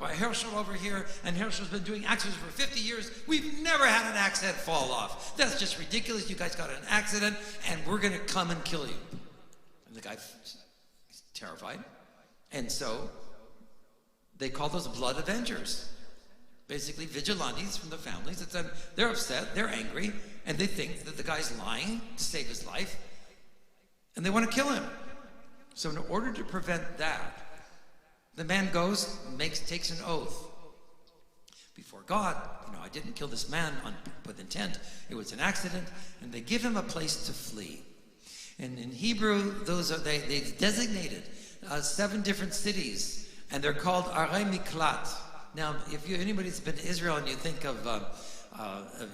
Herschel over here, and Herschel's been doing axes for 50 years. We've never had an axe head fall off. That's just ridiculous. You guys got an accident, and we're going to come and kill you. And the guy's terrified. And so they call those blood avengers. Basically vigilantes from the families. They're upset, they're angry, and they think that the guy's lying to save his life, and they want to kill him. So in order to prevent that, the man goes, takes an oath before God. I didn't kill this man with intent. It was an accident, and they give him a place to flee. And in Hebrew, they designated 7 different cities, and they're called Arei Miklat. Now, if anybody's been to Israel and you think of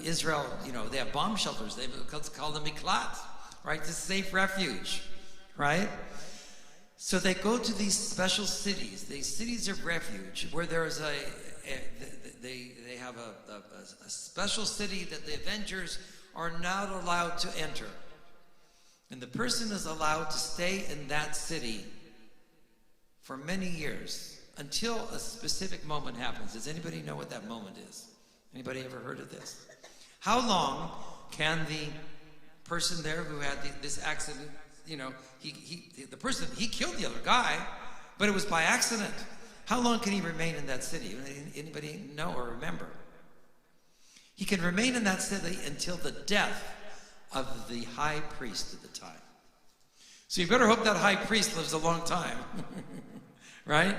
Israel, they have bomb shelters. They call them Miklat, right? This safe refuge, right? So they go to these special cities, these cities of refuge, where there is they have a special city that the Avengers are not allowed to enter. And the person is allowed to stay in that city for many years until a specific moment happens. Does anybody know what that moment is? Anybody ever heard of this? How long can the person there who had this accident, the person, he killed the other guy, but it was by accident. How long can he remain in that city? Anybody know or remember? He can remain in that city until the death of the high priest at the time. So you better hope that high priest lives a long time. Right?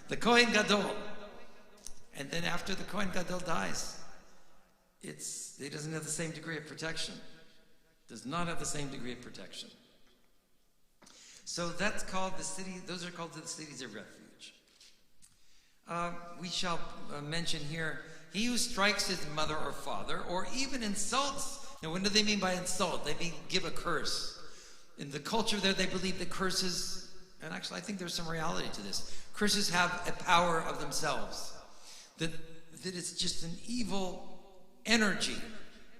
The Kohen Gadol. And then after the Kohen Gadol dies, he doesn't have the same degree of protection. Does not have the same degree of protection. So that's called those are called the cities of refuge. We shall mention here, he who strikes his mother or father, or even insults. Now, what do they mean by insult? They mean give a curse. In the culture there, they believe that curses, and actually I think there's some reality to this, curses have a power of themselves. That it's just an evil energy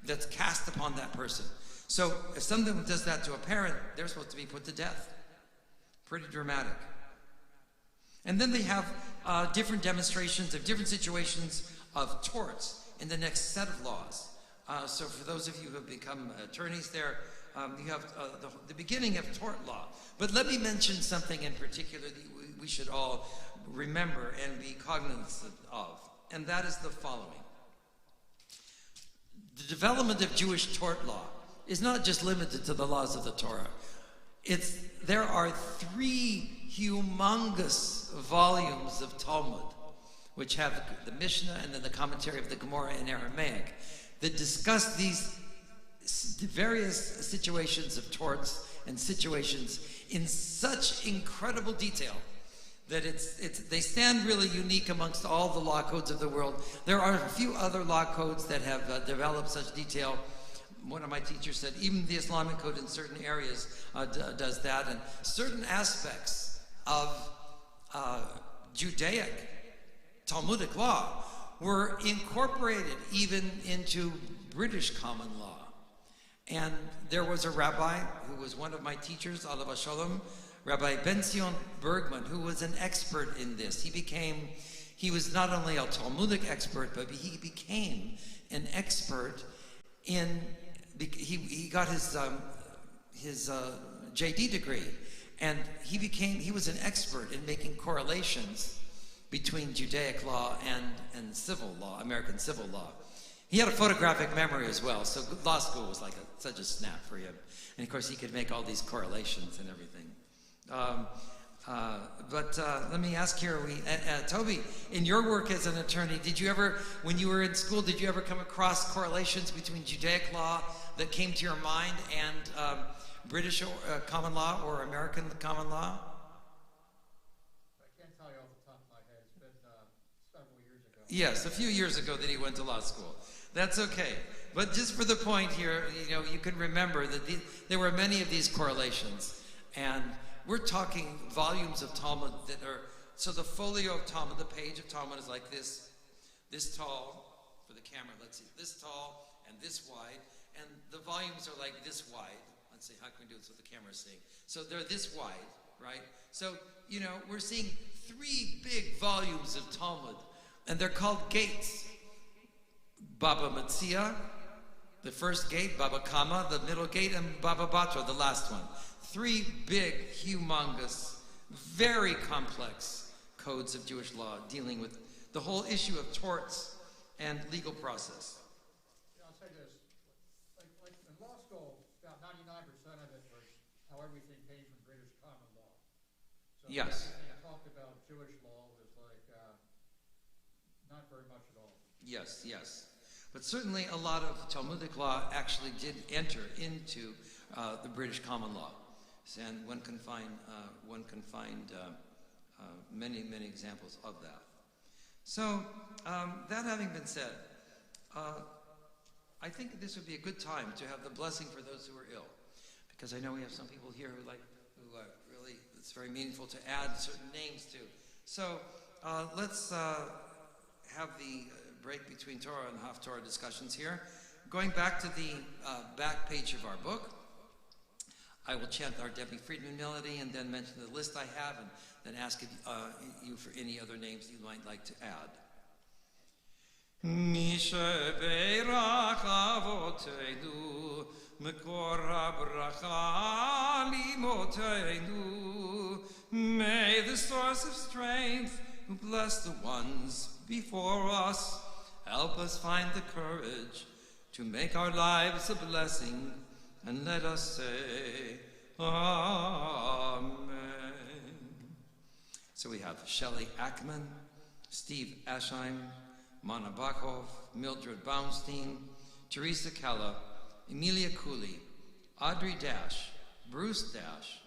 that's cast upon that person. So if someone does that to a parent, they're supposed to be put to death. Pretty dramatic. And then they have different demonstrations of different situations of torts in the next set of laws. So for those of you who have become attorneys there, you have the beginning of tort law. But let me mention something in particular that we should all remember and be cognizant of, and that is the following. The development of Jewish tort law is not just limited to the laws of the Torah. There are 3 humongous volumes of Talmud, which have the Mishnah and then the commentary of the Gemara in Aramaic, that discuss these various situations of torts and situations in such incredible detail that they stand really unique amongst all the law codes of the world. There are a few other law codes that have developed such detail. One of my teachers said even the Islamic code in certain areas does that, and certain aspects of Judaic Talmudic law were incorporated even into British common law. And there was a rabbi who was one of my teachers, Alav Shalom, Rabbi Ben-Zion Bergman, who was an expert in this. He was not only a Talmudic expert, but he became an expert in, he got his JD degree, and he was an expert in making correlations between Judaic law and civil law, American civil law. He had a photographic memory as well, so law school was like such a snap for him. And of course, he could make all these correlations and everything. Let me ask here, Toby, in your work as an attorney, did you ever, when you were in school, did you ever come across correlations between Judaic law that came to your mind and British common law or American common law? I can't tell you off the top of my head. It's been several years ago. Yes, a few years ago that he went to law school. That's okay. But just for the point here, you can remember that there were many of these correlations. And we're talking volumes of Talmud that are, so the folio of Talmud, the page of Talmud is like this tall, for the camera, let's see, this tall and this wide. And the volumes are like this wide. Let's see, how can we do this with the camera seeing? So they're this wide, right? So, we're seeing 3 big volumes of Talmud, and they're called gates. Baba Metzia, the first gate, Baba Kama, the middle gate, and Baba Batra, the last one. 3 big, humongous, very complex codes of Jewish law dealing with the whole issue of torts and legal process. I'll say this. Like in law school, about 99% of it was how everything came from British common law. So Yes. everything talked about Jewish law was like not very much at all. Yes, yes. But certainly a lot of Talmudic law actually did enter into the British common law. And one can find many, many examples of that. So that having been said, I think this would be a good time to have the blessing for those who are ill, because I know we have some people here who really, it's very meaningful to add certain names to. So let's have the break between Torah and Haftorah discussions here. Going back to the back page of our book, I will chant our Debbie Friedman melody and then mention the list I have and then ask you for any other names you might like to add. Misha beirach avoteinu mekor habracha limoteinu. May the source of strength who bless the ones before us help us find the courage to make our lives a blessing, and let us say Amen. So we have Shelley Ackman, Steve Asheim, Mana Bakov, Mildred Baumstein, Teresa Kella, Emilia Cooley, Audrey Dash, Bruce Dash,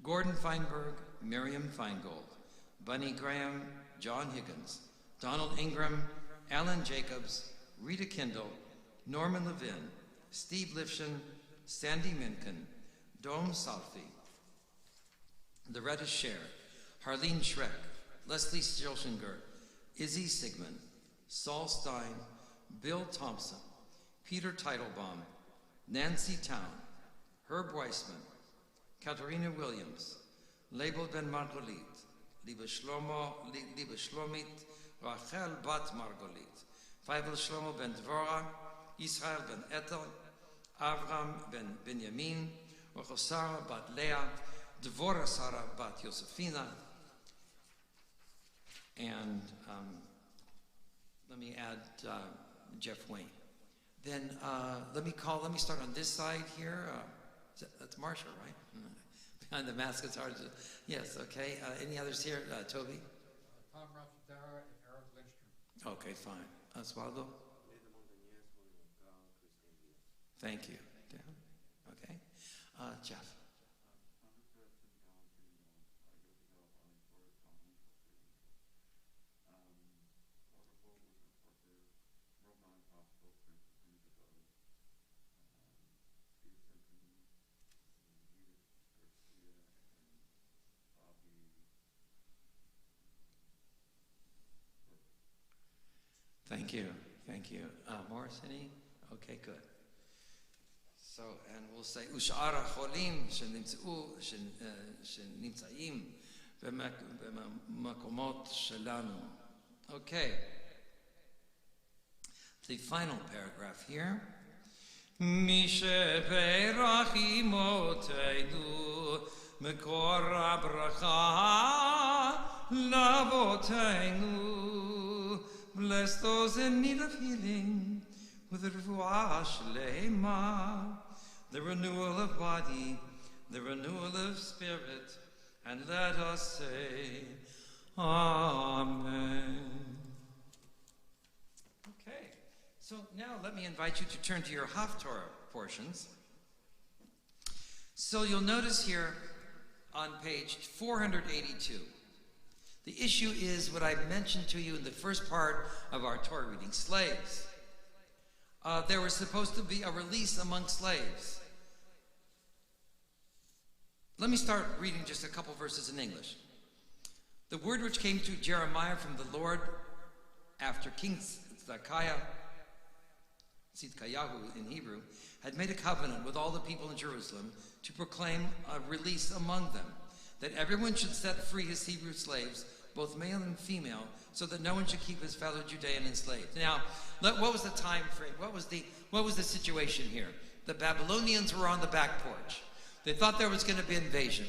Gordon Feinberg, Miriam Feingold, Bunny Graham, John Higgins, Donald Ingram, Alan Jacobs, Rita Kindle, Norman Levin, Steve Lifshin, Sandy Minkin, Dom Salfi, Loretta Scher, Harleen Schreck, Leslie Schilchinger, Izzy Sigmund, Saul Stein, Bill Thompson, Peter Teitelbaum, Nancy Town, Herb Weissman, Katharina Williams, Label Ben Margolit, Liebe Shlomit, Rachel Bat Margolit, Feivel Shlomo Ben Dvorah, Israel Ben Etel, Avram Ben Benjamin, Rachel Sarah Bat Leah, Dvorah Sarah Bat Josefina, and let me add Jeff Wayne. Then let me start on this side here. That's Marsha, right? And the mask is hard to, yes, okay. Any others here? Toby? Tom Rapsatara and Eric Lindstrom. Okay, fine. Osvaldo? Thank you. Yeah. Okay. Jeff? Thank you. Thank you. Morris, any? Okay, good. So, and we'll say, Ush'ar HaCholim שנמצאים במקומות שלנו. Okay. The final paragraph here. מי שברך אמותינו מקור הברכה לאבותינו. Bless those in need of healing with the refuah shlema, the renewal of body, the renewal of spirit, and let us say, Amen. Okay, so now let me invite you to turn to your Haftorah portions. So you'll notice here on page 482, the issue is what I mentioned to you in the first part of our Torah reading, slaves. There was supposed to be a release among slaves. Let me start reading just a couple verses in English. The word which came to Jeremiah from the Lord after King Tzidkiyahu in Hebrew, had made a covenant with all the people in Jerusalem to proclaim a release among them, that everyone should set free his Hebrew slaves, both male and female, so that no one should keep his fellow Judean enslaved. Now, what was the time frame? What was the situation here? The Babylonians were on the back porch. They thought there was going to be invasion.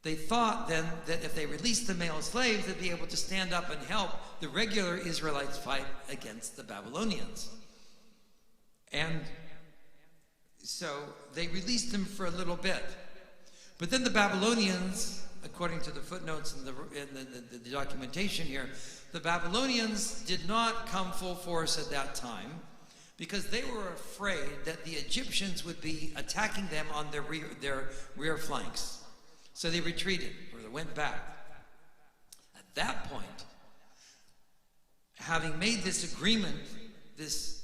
They thought then that if they released the male slaves, they'd be able to stand up and help the regular Israelites fight against the Babylonians. And so they released them for a little bit. But then the Babylonians, according to the footnotes in the documentation here, the Babylonians did not come full force at that time because they were afraid that the Egyptians would be attacking them on their rear flanks. So they retreated, or they went back. At that point, having made this agreement, this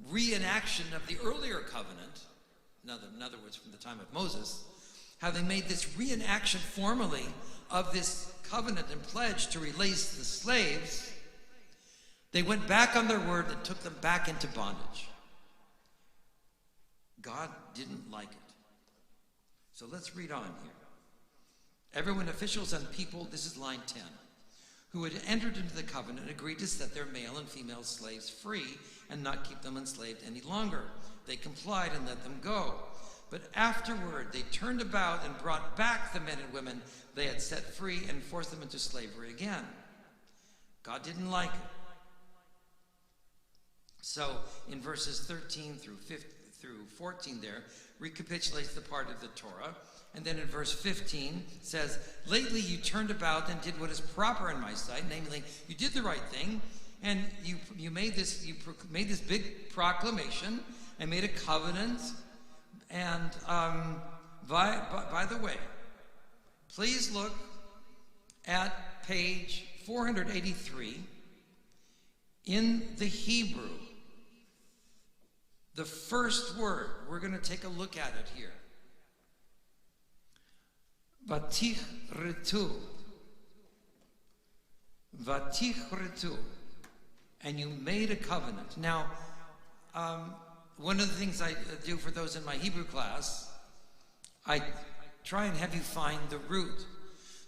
reenaction of the earlier covenant, in other words, from the time of Moses, having made this reenaction formally of this covenant and pledge to release the slaves, they went back on their word and took them back into bondage. God didn't like it. So let's read on here. Everyone, officials and people, this is line 10, who had entered into the covenant agreed to set their male and female slaves free and not keep them enslaved any longer. They complied and let them go. But afterward, they turned about and brought back the men and women they had set free and forced them into slavery again. God didn't like it. So in verses 13 through 14 there, recapitulates the part of the Torah. And then in verse 15 says, lately you turned about and did what is proper in my sight, namely, you did the right thing, and you made this big proclamation and made a covenant. And by the way, please look at page 483 in the Hebrew. The first word, we're going to take a look at it here. Vatichretu. Vatichretu. And you made a covenant. Now, one of the things I do for those in my Hebrew class, I try and have you find the root.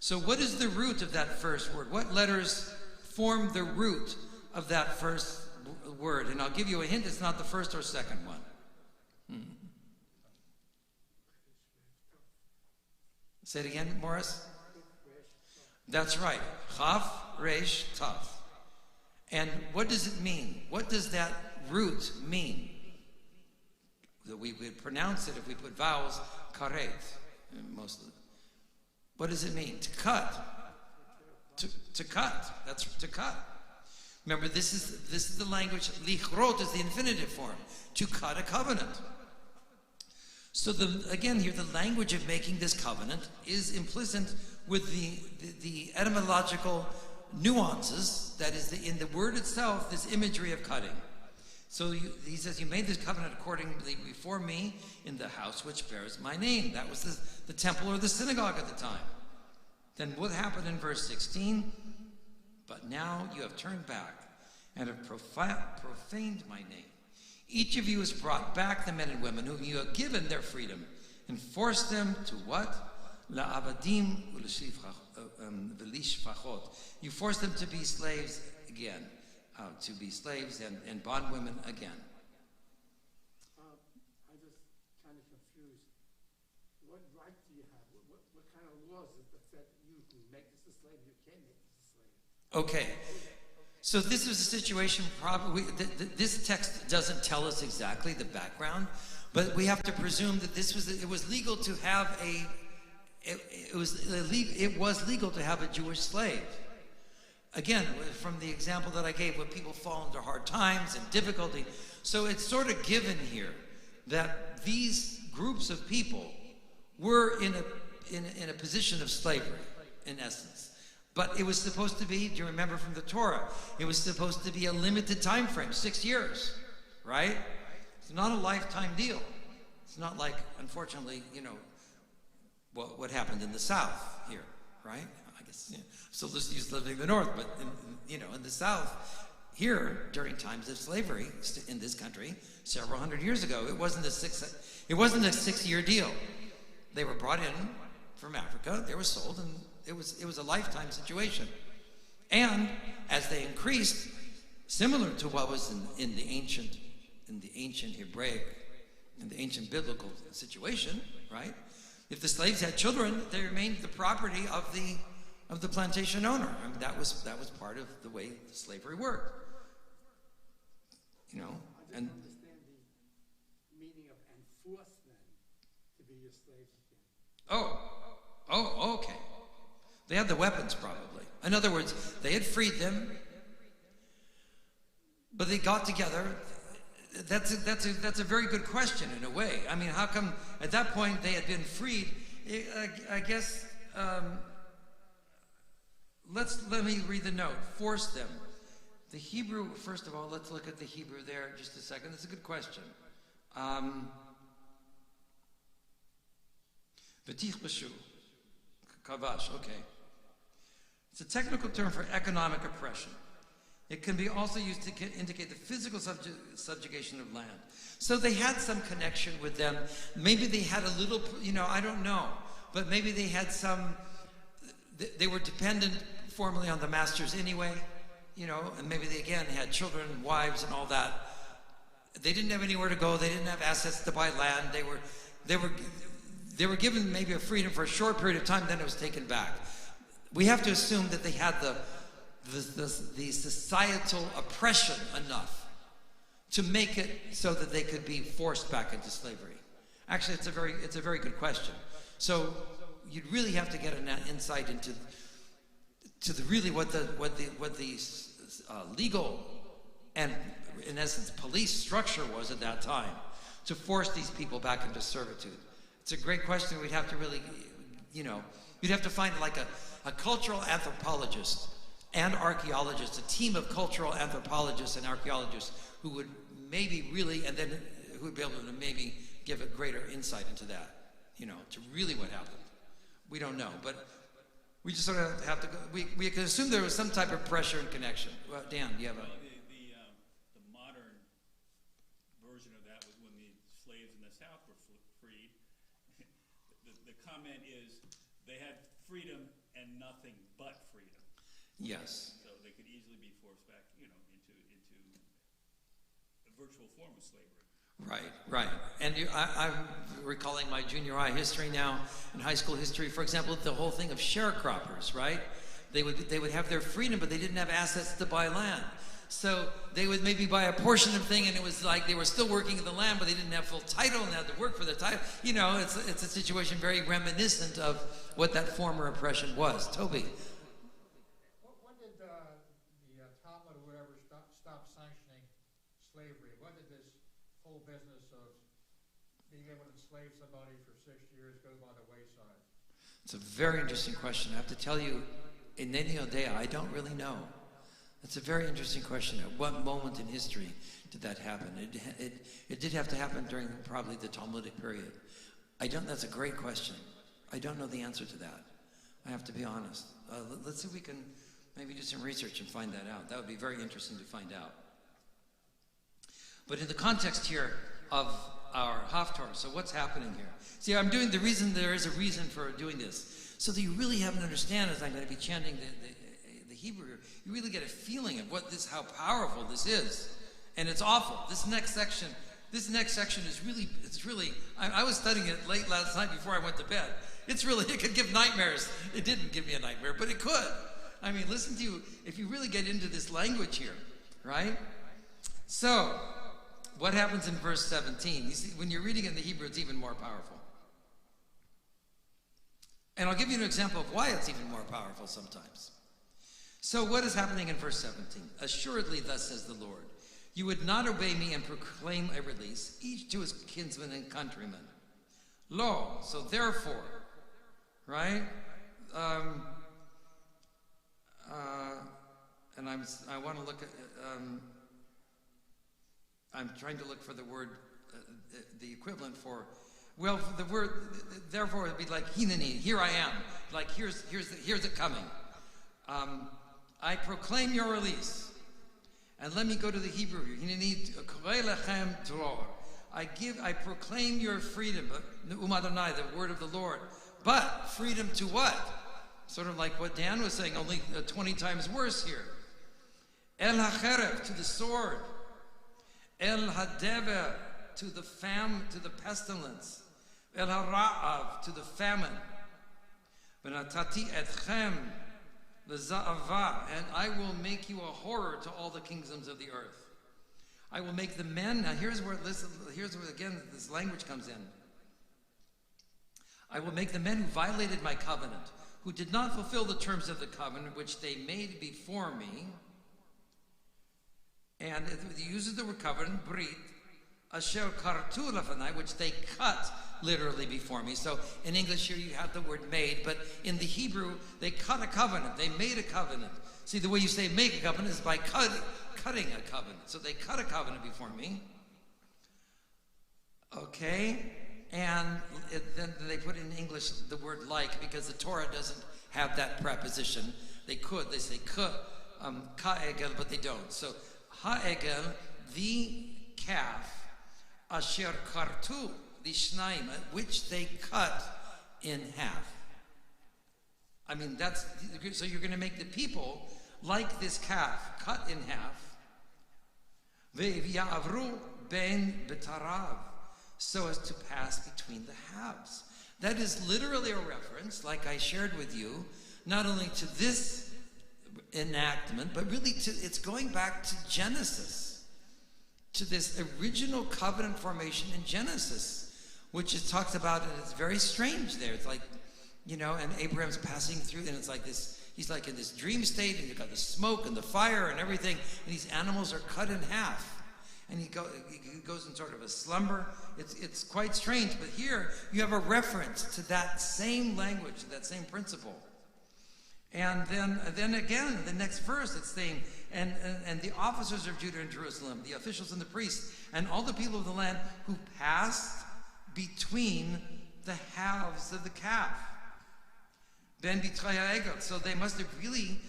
So what is the root of that first word? What letters form the root of that first word? And I'll give you a hint, it's not the first or second one. Say it again, Morris. That's right. Chaf, Resh, Taf. And what does it mean? What does that root mean? That we would pronounce it if we put vowels, karet. mostly. What does it mean? To cut. To cut. That's to cut. Remember, this is the language. Lichrot is the infinitive form. To cut a covenant. So again here, the language of making this covenant is implicit with the etymological nuances that is in the word itself, this imagery of cutting. So he says, you made this covenant accordingly before me in the house which bears my name. That was the temple or the synagogue at the time. Then what happened in verse 16? But now you have turned back and have profaned my name. Each of you has brought back the men and women whom you have given their freedom and forced them to what? La'avadim v'lishfachot. You forced them to be slaves again. To be slaves and bondwomen again. I'm just kind of confused. What right do you have? What kind of laws is that said you can make this a slave, you can't make this a slave? Okay. So this was a situation, probably, this text doesn't tell us exactly the background, but we have to presume that it was legal to have it was legal to have a Jewish slave. Again, from the example that I gave, where people fall into hard times and difficulty. So it's sort of given here that these groups of people were in a position of slavery, in essence. But it was supposed to be, do you remember from the Torah, it was supposed to be a limited time frame, 6 years, right? It's not a lifetime deal. It's not like, unfortunately, what happened in the South here, right? I guess, still just used to living in the North, but in the South, here, during times of slavery in this country, several hundred years ago, it wasn't a 6-year deal. They were brought in from Africa, they were sold, and it was a lifetime situation. And as they increased, similar to what was in the ancient Hebraic, in the ancient biblical situation, right? If the slaves had children, they remained the property of the plantation owner. I mean, that was part of the way slavery worked. I don't understand the meaning of enforce them to be your slaves again. Oh, okay. They had the weapons, probably. In other words, they had freed them, but they got together. That's a very good question in a way. I mean, how come at that point they had been freed? I guess. Let me read the note. Force them. The Hebrew. First of all, let's look at the Hebrew there. Just a second. That's a good question. V'tich b'shu. Kavash. Okay. It's a technical term for economic oppression. It can be also used to indicate the physical subjugation of land. So they had some connection with them. Maybe they had a little, I don't know. But maybe they had they were dependent formally on the masters anyway, and maybe they again had children and wives and all that. They didn't have anywhere to go. They didn't have assets to buy land. They were given maybe a freedom for a short period of time, then it was taken back. We have to assume that they had the societal oppression enough to make it so that they could be forced back into slavery. Actually, it's a very good question. So you'd really have to get an insight into what the legal and, in essence, police structure was at that time to force these people back into servitude. It's a great question. We'd have to really, you'd have to find like a cultural anthropologist and archaeologists, a team of cultural anthropologists and archaeologists who would maybe really, and then who would be able to maybe give a greater insight into that, to really what happened. We don't know, but we just sort of have to go, we can assume there was some type of pressure and connection. Well, Dan, do you have a... The modern version of that was when the slaves in the South were freed. The comment is they had freedom and nothing but freedom. Yes. So they could easily be forced back, into a virtual form of slavery. Right. And I'm recalling my junior high history now, and high school history, for example, the whole thing of sharecroppers, right? They would have their freedom, but they didn't have assets to buy land. So they would maybe buy a portion of thing, and it was like they were still working in the land, but they didn't have full title and they had to work for the title. You know, it's a situation very reminiscent of what that former oppression was. Toby. When did the Talmud or whatever stop sanctioning slavery? When did this whole business of being able to enslave somebody for 6 years go by the wayside? It's a very interesting question. I have to tell you, in Nenio Dea, I don't really know. It's a very interesting question. At what moment in history did that happen? It did have to happen during probably the Talmudic period. That's a great question. I don't know the answer to that. I have to be honest. Let's see if we can maybe do some research and find that out. That would be very interesting to find out. But in the context here of our Haftorah, so what's happening here? See, I'm doing there is a reason for doing this, so that you really have an understanding as I'm going to be chanting the Hebrew. You really get a feeling of how powerful this is, and it's awful. This next section is really. I was studying it late last night before I went to bed. It could give nightmares. It didn't give me a nightmare, but it could. I mean, listen to you if you really get into this language here, right? So, what happens in verse 17? You see, when you're reading in the Hebrew, it's even more powerful. And I'll give you an example of why it's even more powerful sometimes. So what is happening in verse 17? Assuredly, thus says the Lord, you would not obey me and proclaim a release, each to his kinsman and countrymen. Lo, so therefore, right? And I want to look at, I'm trying to look for the word, the equivalent for, well, the word, therefore, it'd be like hineni, here I am. Like, here's it coming. I proclaim your release. And let me go to the Hebrew here. I proclaim your freedom, the word of the Lord. But freedom to what? Sort of like what Dan was saying, only 20 times worse here. El hacherev, to the sword. El hadever, to the pestilence. El hara'av, to the famine. V'natati etchem l'za'ava, and I will make you a horror to all the kingdoms of the earth. I will make the men. Now here's where again this language comes in. I will make the men who violated my covenant, who did not fulfill the terms of the covenant which they made before me. And it uses the word covenant, brit, asher kartu lafanai, which they cut literally before me. So in English here you have the word made, but in the Hebrew they cut a covenant. They made a covenant. See, the way you say make a covenant is by cutting a covenant. So they cut a covenant before me. Okay, and then they put in English the word like, because the Torah doesn't have that preposition. They say ka'egel, but they don't. So ha'egel, the calf, asher kartu, the shnaim, which they cut in half. I mean, so you're going to make the people like this calf, cut in half. Ve'ya'avru ben betarav, so as to pass between the halves. That is literally a reference, like I shared with you, not only to this enactment, but really it's going back to Genesis, to this original covenant formation in Genesis, which it talks about, and it's very strange there. It's like, and Abraham's passing through, and it's like this, he's like in this dream state, and you've got the smoke and the fire and everything, and these animals are cut in half. And he goes in sort of a slumber. It's quite strange, but here you have a reference to that same language, to that same principle. And then again, the next verse, it's saying, and the officers of Judah and Jerusalem, the officials and the priests, and all the people of the land who passed between the halves of the calf. Ben bitraya egel. So they must have really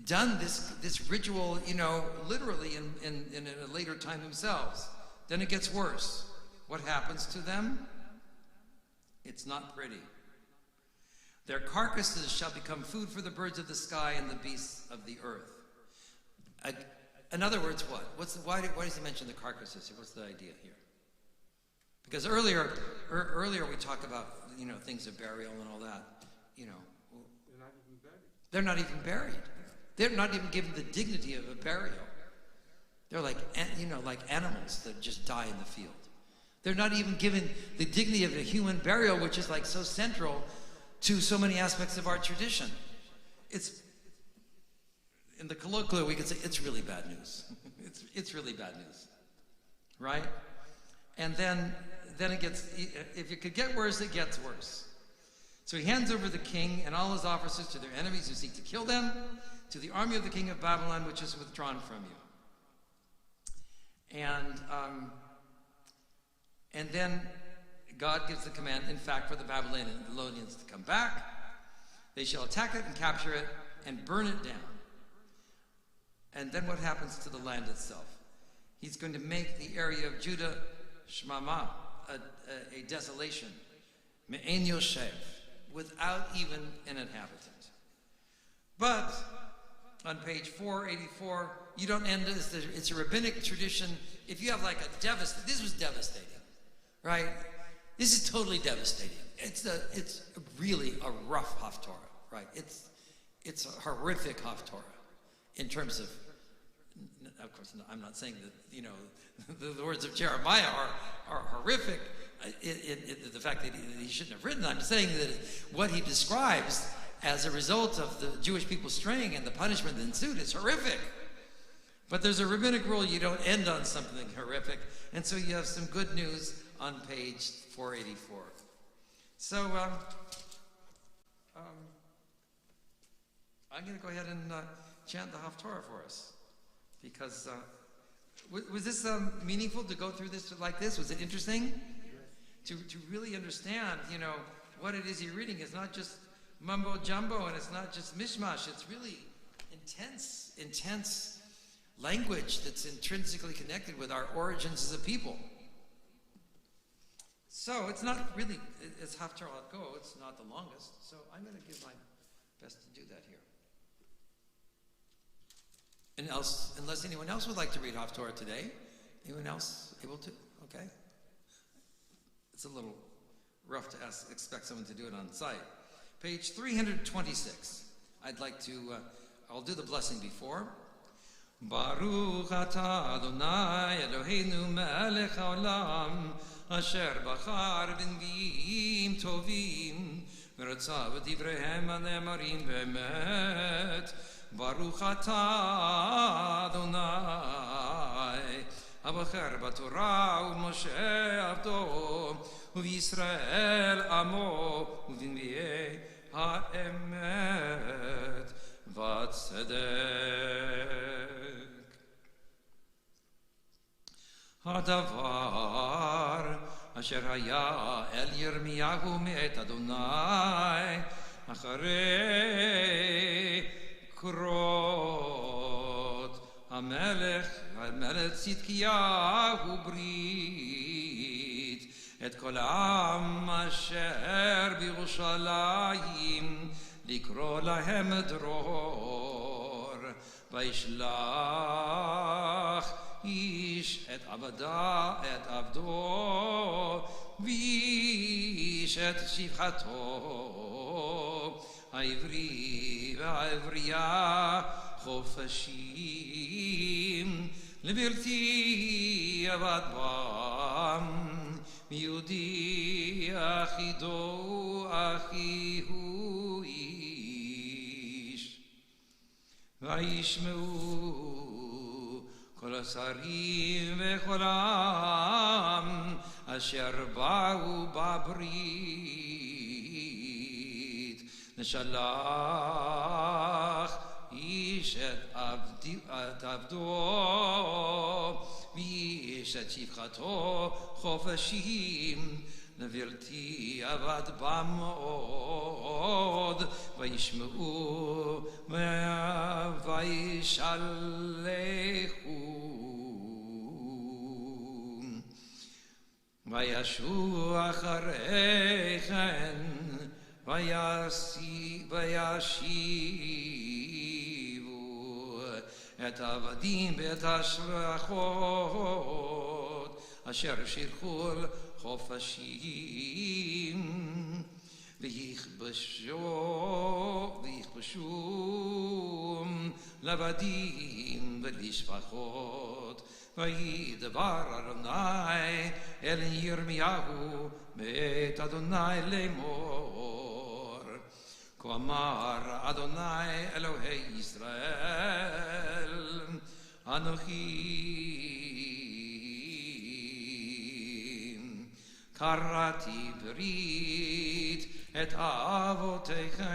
done this ritual, literally in a later time themselves. Then it gets worse. What happens to them? It's not pretty. Their carcasses shall become food for the birds of the sky and the beasts of the earth. In other words, what? Why does he mention the carcasses here? What's the idea here? Because earlier we talked about, things of burial and all that. They're not even buried. They're not even given the dignity of a burial. They're like, like animals that just die in the field. They're not even given the dignity of a human burial, which is like so central to so many aspects of our tradition. It's, in the colloquial, we could say it's really bad news. It's really bad news, right? And then it gets, if it could get worse, it gets worse. So he hands over the king and all his officers to their enemies who seek to kill them, to the army of the king of Babylon, which is withdrawn from you. And then God gives the command, in fact, for the Babylonians to come back. They shall attack it and capture it and burn it down. And then what happens to the land itself? He's going to make the area of Judah shmama, a desolation, me'en yoshev, without even an inhabitant. But on page 484, you don't end this. It's a rabbinic tradition. If you have like this was devastating, right? This is totally devastating. It's really a rough Haftorah, right? It's a horrific Haftorah in terms of course, I'm not saying that, the words of Jeremiah are horrific. The fact that he shouldn't have written, I'm saying that what he describes as a result of the Jewish people straying and the punishment that ensued is horrific. But there's a rabbinic rule, you don't end on something horrific. And so you have some good news on page 484. So I'm going to go ahead and chant the Haftorah for us. Because, was this meaningful to go through this like this? Was it interesting? To really understand, what it is you're reading. It's not just mumbo jumbo and it's not just mishmash. It's really intense language that's intrinsically connected with our origins as a people. So it's not really, as Haftarah will go, it's not the longest. So I'm going to give my best to do that here. And unless anyone else would like to read Haftorah today, anyone else able to? Okay. It's a little rough to expect someone to do it on site. Page 326. I'd like to, I'll do the blessing before. Baruch atah Adonai Eloheinu melech haolam asher bachar b'nviim tovim v'ratza b'divreihem hanemarim be'emet. Baruch atah Adonai הבוחר בתורה ומשה עבדו ובישראל עמו ובנביאי האמת והצדק. הדבר אשר היה אל ירמיהו מאת אדוני אחרי קרות המלך צדקיהו ברית את כל העם אשר בירושלים לקרוא להם דרור וישלח איש את עבדו ואיש את שפחתו העברי והעברייה חופשים לבלתי עבד בם מיהודי אחידו אחיהו איש וישמעו כל השרים וכל העם אשר באו בברית נשלח איש את עבדו ואיש את שפחתו חופשים לבלתי עבד בם מאוד וישמעו וישלחו וישו אחרי כן וישיבו את העבדים ואת השפחות אשר שילחו חופשים ויכבשו לבדים ולשפחות. ויהי דבר אדוני אל ירמיהו בעת אדוני לאמור. כה אמר אדוני אלוהי ישראל, אנוכי קראתי ברית את אבותיכם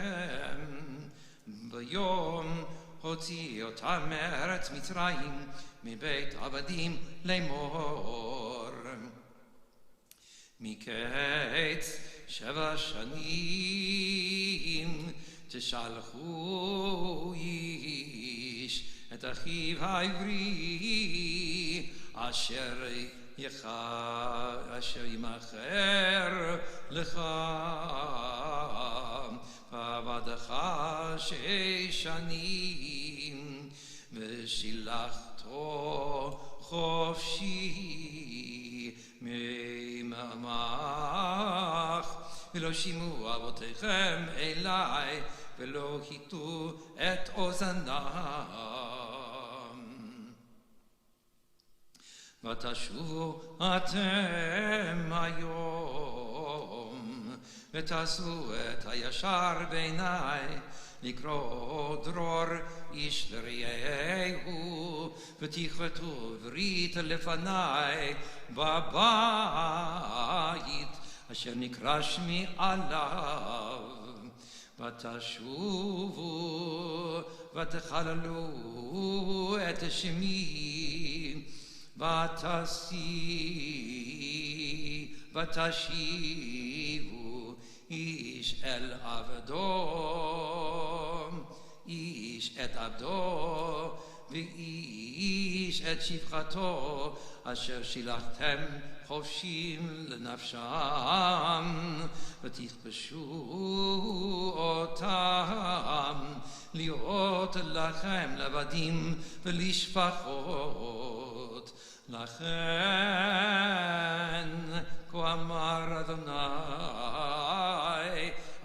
ביום הוציא אותם מארץ מצרים מבית עבדים לאמור. מקץ 7 שנים תשלחו איש את אחיו העברי אשר ימכר לך ועבדך 6 שנים ושילחתו חופשי ממך. ולא שמעו אבותיכם אליי ולא הטו את אוזנם. ותשובו אתם היום ותעשו את הישר בעיניי לקרוא דרור איש לרעהו ותכרתו ברית לפניי בבית אשר נקרא שמי עליו. ותשובו ותחללו את שמי ותשיבו איש אל עבדו, איש את עבדו ואיש את שפחתו אשר שילחתם חופשים לנפשם ותכבשו אותם להיות לכם לבדים ולשפחות. לכן כה אמר אדוני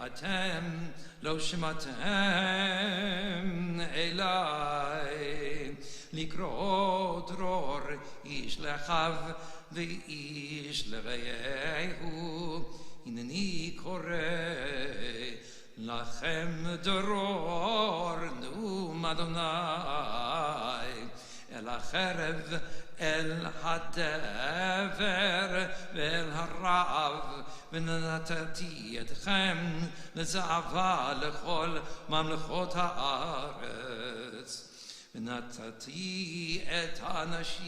אתם לא שמעתם אליי לקרוא דרור איש לאחיו ואיש לרעהו. הנני קורא לכם דרור נאום אדוני אל החרב אל הדבר ואל הרעב ונתתי אתכם לזעבה לכל ממלכות הארץ. ונתתי את האנשים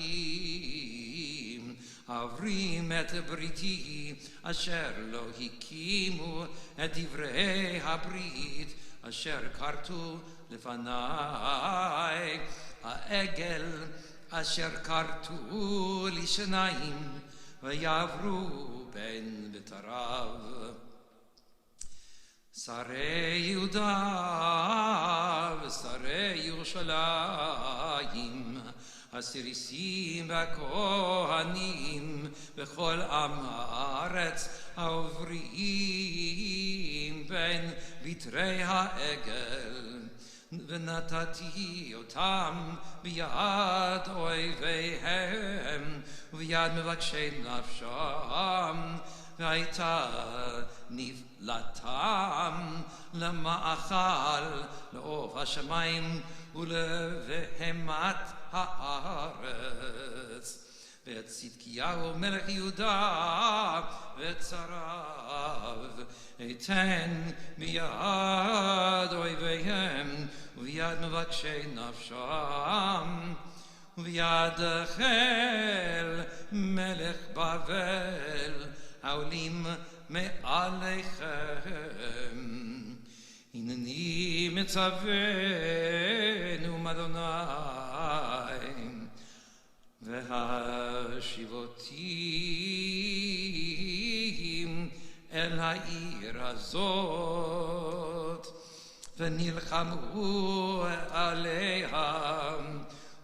העוברים את בריתי אשר לא הקימו את דברי הברית אשר כרתו לפניי העגל אשר כרתו לשניים ויעברו בין בתריו. שרי יהודה ושרי ירושלים הסריסים והכהנים וכל עם הארץ העוברים בין בתרי העגל ונתתי אותם ביד אויביהם וביד מבקשי נפשם והייתה נפלתם למאכל לעוף השמיים ולבהמת הארץ. ואת צדקיהו מלך יהודה ואת שריו אתן ביד אויביהם וביד מבקשי נפשם וביד חיל מלך בבל העולים מעליכם. הנני מצווה מאדוני והשיבותי אל העיר הזאת ונלחמו עליה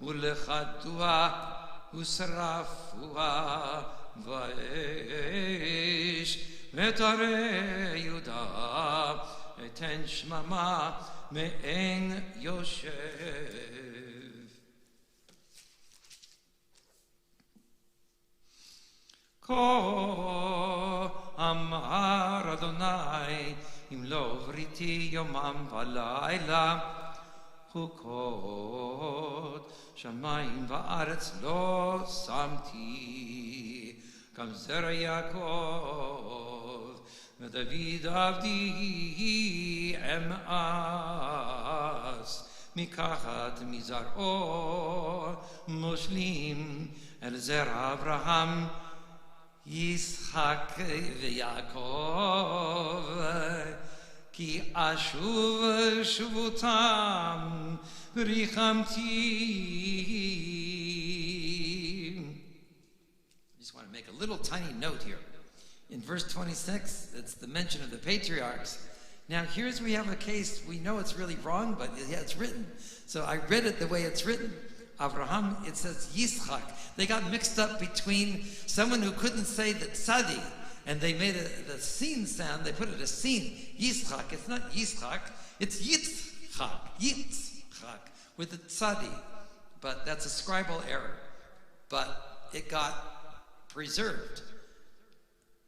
ולכדוה ושרפוה באש ואת ערי יהודה אתן שממה מעין יושב. כה אמר אדוני אם לא בריתי יומם ולילה חוקות שמיים וארץ לא שמתי גם זרע יעקב ודוד עבדי אמאס מקחת מזרעו מושלים אל זרע אברהם ישחק ויעקב כי אשוב שובותם וריחמתי. I just want to make a little tiny note here. In verse 26, it's the mention of the patriarchs. Now here's we have a case, we know it's really wrong, but yeah, it's written. So I read it the way it's written. Abraham, it says Yitzchak. They got mixed up between someone who couldn't say the tzadi, and they made the sin sound, they put it a sin. Yitzchak, it's not Yitzchak, it's Yitzchak. Yitzchak, with the tzadi. But that's a scribal error. But it got preserved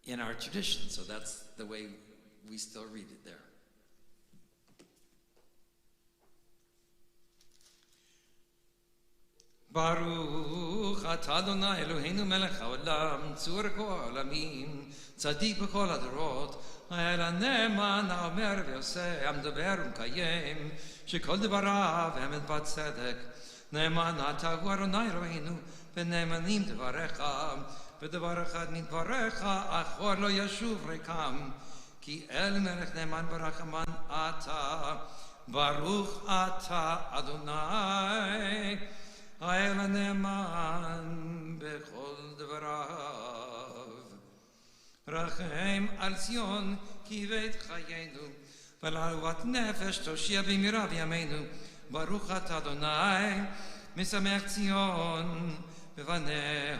in our tradition, so that's the way we still read it there. Baruch atah Adonai Eloheinu melech haolam tzur kol ha'olamim tzadik b'kol hadorot el ha'ne'eman ha'omer v'yoseh ha'medaber u'mekayem shekol devarav emet b'tzedek ne'eman atah hu Adonai Eloheinu v'ne'emanim devarecha v'devar echad midvarecha achor lo yashuv rekam ki el melech ne'eman barachaman atah Baruch atah Adonai האל הנאמן בכל דבריו רחם על ציון כי בית חיינו ולאהבת נפש תושיע במהרה בימינו ברוך אתה אדוני משמח ציון בבניה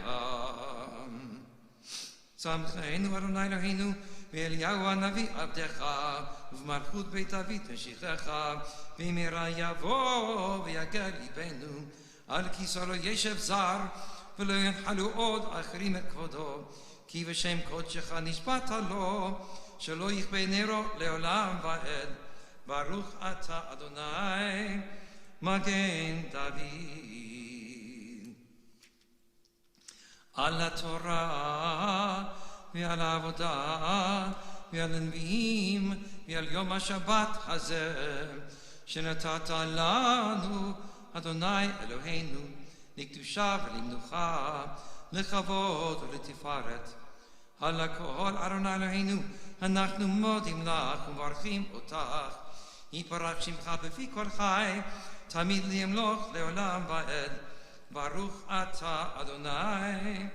שמחנו אדוני אלוהינו ואליהו הנביא עבדך ובמלכות בית אבי תמשיכך במהרה יבוא ויגל ליבנו על כיסא לא ישב זר ולא ינחלו עוד אחרים את כבודו כי בשם קודשך נשבעת לו שלא יכבה נרו לעולם ועד ברוך אתה אדוני מגן דוד על התורה ועל העבודה ועל הנביאים ועל יום השבת הזה שנתת לנו אדוני אלוהינו לקדושה ולמנוחה לכבוד ולתפארת על הכל אדוני אלוהינו אנחנו מודים לך ומברכים אותך יתברך שמך בפי כל חי תמיד לימלוך לעולם ועד ברוך אתה אדוני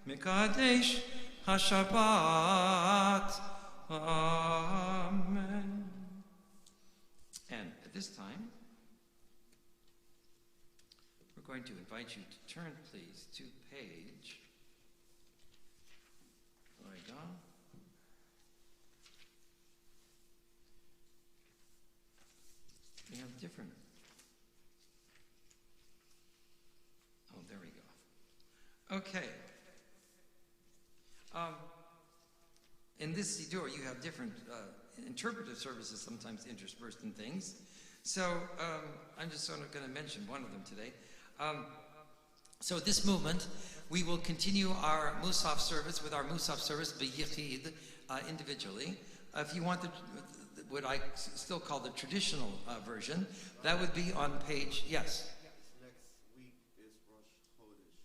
מקדש השבת amen. And at this time we're going to invite you to turn, please, to page. There we go. We have different. Oh, there we go. Okay. In this Siddur, you have different interpretive services, sometimes interspersed in things. So I'm just sort of going to mention one of them today. So at this moment, we will continue our Musaf service with our Musaf service b'yichid individually. If you want what I still call the traditional version, that would be on page, yes? Next week is Rosh Chodesh.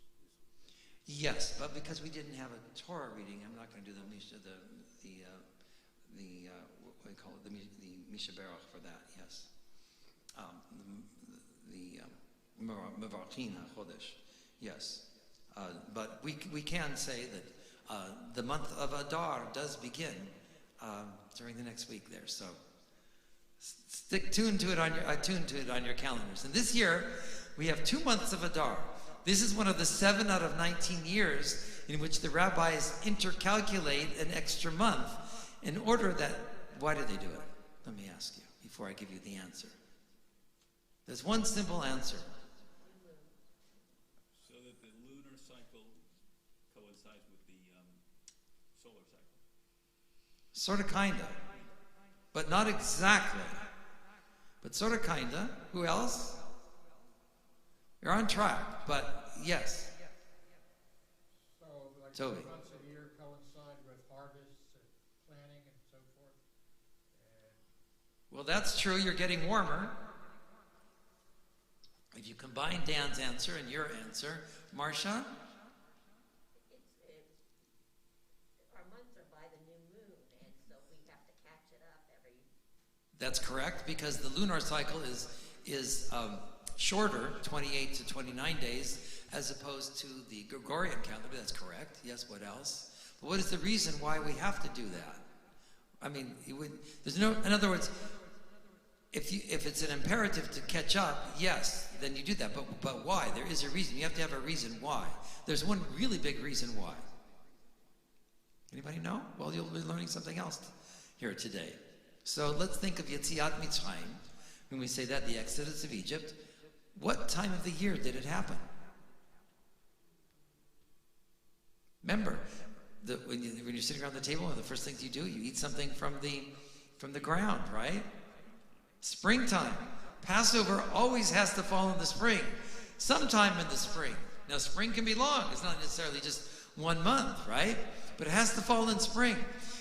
Yes, but because we didn't have a Torah reading, I'm not going to do what do you call it, the Misha Berach for that, yes. Mevarchin HaChodesh, yes. But we can say that the month of Adar does begin during the next week there. So tune to it on your calendars. And this year we have 2 months of Adar. This is one of the 7 out of 19 years in which the rabbis intercalculate an extra month. In order that, why did they do it? Let me ask you before I give you the answer. There's one simple answer. So that the lunar cycle coincides with the solar cycle. Sort of, kind of. But not exactly. But sort of, kind of. Who else? You're on track, but yes. So, like Toby. 2 months of the year coincide with harvests and planting and so forth. And Well, that's true. You're getting warmer. If you combine Dan's answer and your answer, Marcia? Our months are by the new moon, and so we have to catch it up every. That's correct, because the lunar cycle is shorter, 28 to 29 days, as opposed to the Gregorian calendar. That's correct. Yes, what else? But what is the reason why we have to do that? I mean, there's no, in other words, if it's an imperative to catch up, yes, then you do that. But why? There is a reason. You have to have a reason why. There's one really big reason why. Anybody know? Well, you'll be learning something else here today. So let's think of Yetziat Mitzrayim. When we say that, the Exodus of Egypt, what time of the year did it happen? Remember, when you're sitting around the table, one of the first things you do, you eat something from the ground, right? Springtime. Passover always has to fall in the spring, sometime in the spring. Now, spring can be long. It's not necessarily just 1 month, right? But it has to fall in spring.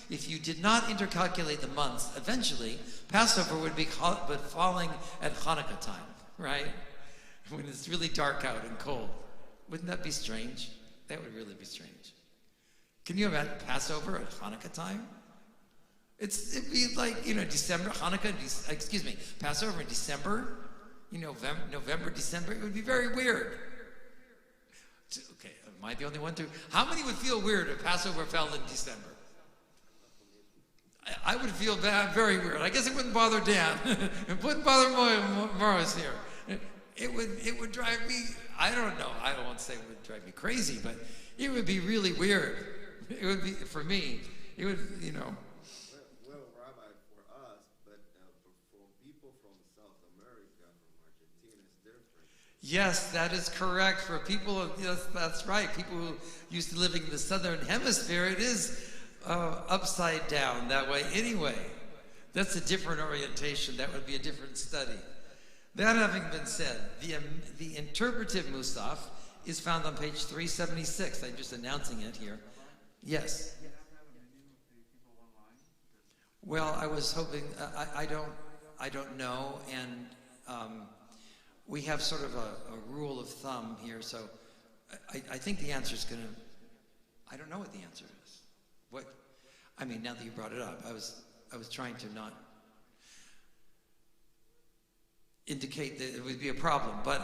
If you did not intercalculate the months, eventually, Passover would be falling at Hanukkah time, right? When it's really dark out and cold. Wouldn't that be strange? That would really be strange. Can you imagine Passover at Hanukkah time? It'd be like, December, Passover in December, November, December. It would be very weird. Okay, am I the only one to? How many would feel weird if Passover fell in December? I would feel bad, very weird. I guess it wouldn't bother Dan. It wouldn't bother Morris here. It would drive me, I don't know. I don't want to say it would drive me crazy, but it would be really weird. It would be, for me, it would, Well, Rabbi, for us, but for people from South America, from Argentina, it's different. Yes, that is correct. For people, yes, that's right. People who used to living in the southern hemisphere, it is upside down that way anyway. That's a different orientation. That would be a different study. That having been said, the interpretive Musaf is found on page 376. I'm just announcing it here. Yes. Well, I was hoping. I don't know, and we have sort of a rule of thumb here. So I think the answer is going to. I don't know what the answer is. What? I mean, now that you brought it up, I was trying to not indicate that it would be a problem, but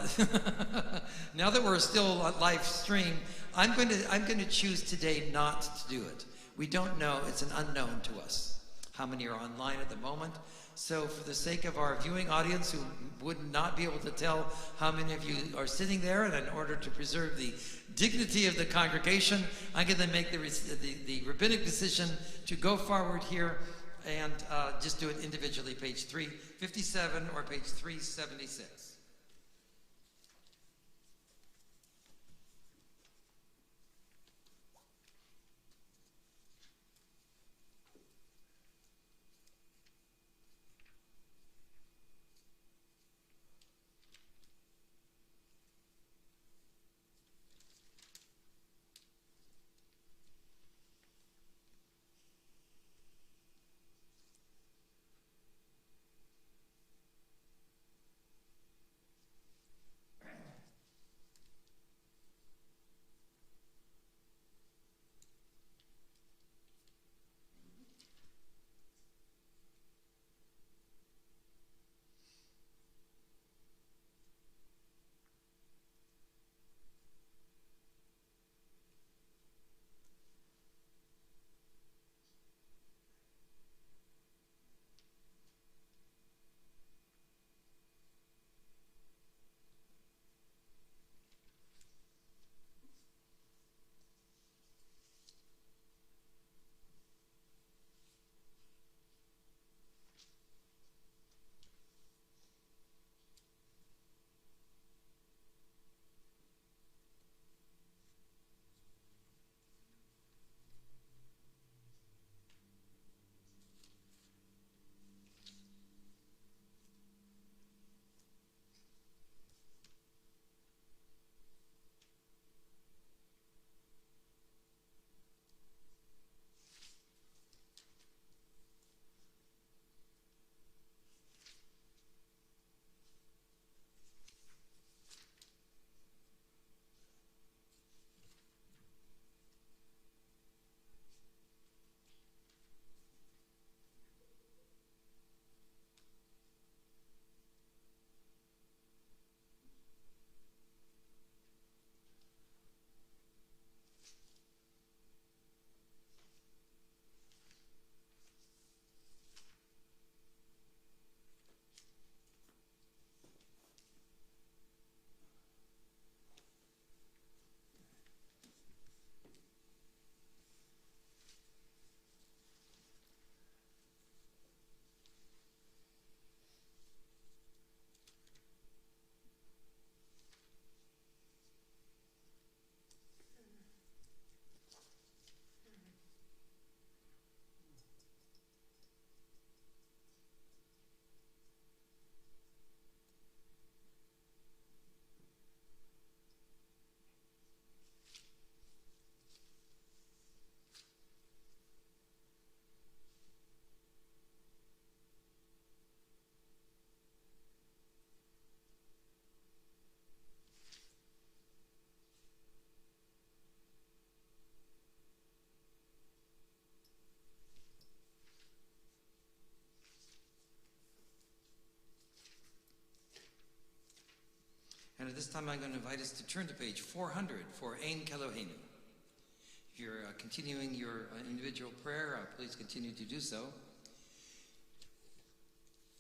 now that we're still on live stream, I'm going to choose today not to do it. We don't know; it's an unknown to us. How many are online at the moment? So, for the sake of our viewing audience, who would not be able to tell how many of you are sitting there, and in order to preserve the dignity of the congregation, I'm going to make the rabbinic decision to go forward here and just do it individually, page 357 or page 376. at this time, I'm going to invite us to turn to page 400 for Ein Kelohenu. If you're continuing your individual prayer, please continue to do so.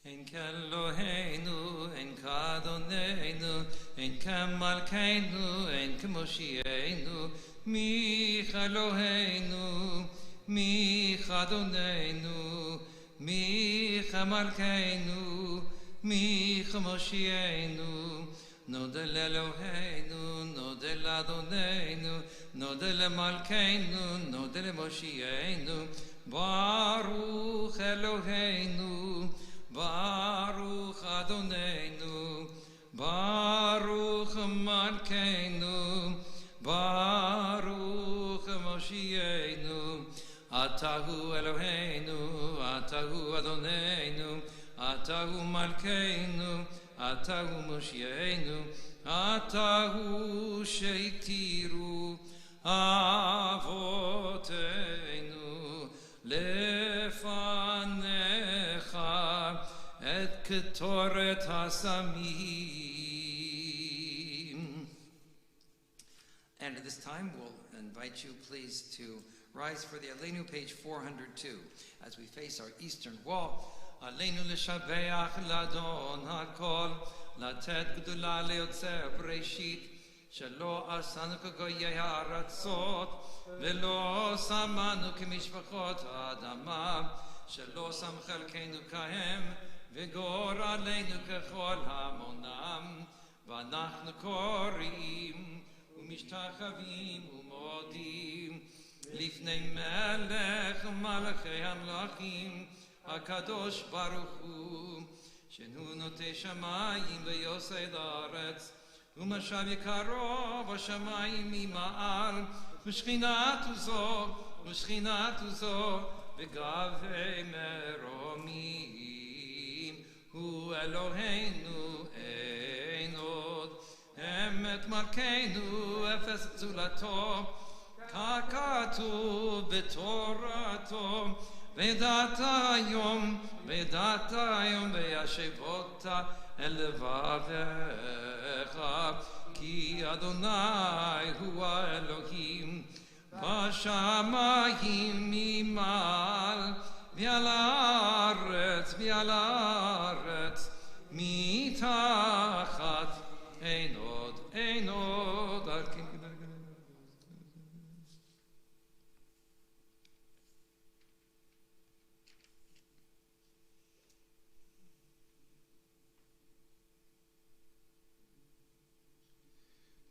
Ein Kelohenu, Ein Kadonenu, Ein Kemalkeinu, Ein Kemoshienu, Mi Kelohenu, Mi Kadonenu, Mi Kemalkeinu, Mi Kemoshienu. Nodel Eloheinu, Nodel Adonenu, Nodel Malkeinu, Nodel Moshienu, Baruch Eloheinu, Baruch Adonenu, Baruch Malkeinu, Baruch Moshienu, Atahu Eloheinu, Atahu Adonenu, Atahu Malkeinu, Atahu Moshienu, Atahu Sheitiru Avotenu Lefanecha Et Ketoret Hasamim. And at this time, we'll invite you, please, to rise for the Aleinu, page 402, as we face our eastern wall. עלינו לשבח לאדון הכל, לתת גדולה ליוצר בראשית, שלא עשנו כגויי הארצות, ולא שמנו כמשפחות האדמה, שלא שם חלקנו כהם, וגור עלינו ככל המונם, ואנחנו קוראים ומשתחווים ומודים לפני מלך מלכי המלכים, הקדוש ברוך הוא, שהוא נוטה שמיים ויוסד הארץ, ומשב יקרו בשמיים ממעל, ושכינתו זו בגבי מרומים. הוא אלוהינו אין עוד, אמת מלכנו אפס זולתו, ככתוב בתורתו, ודעת היום וישבות אל לבביך, כי אדוני הוא האלוהים בשמיים ממעל, ועל הארץ מתחת, אין עוד על כן.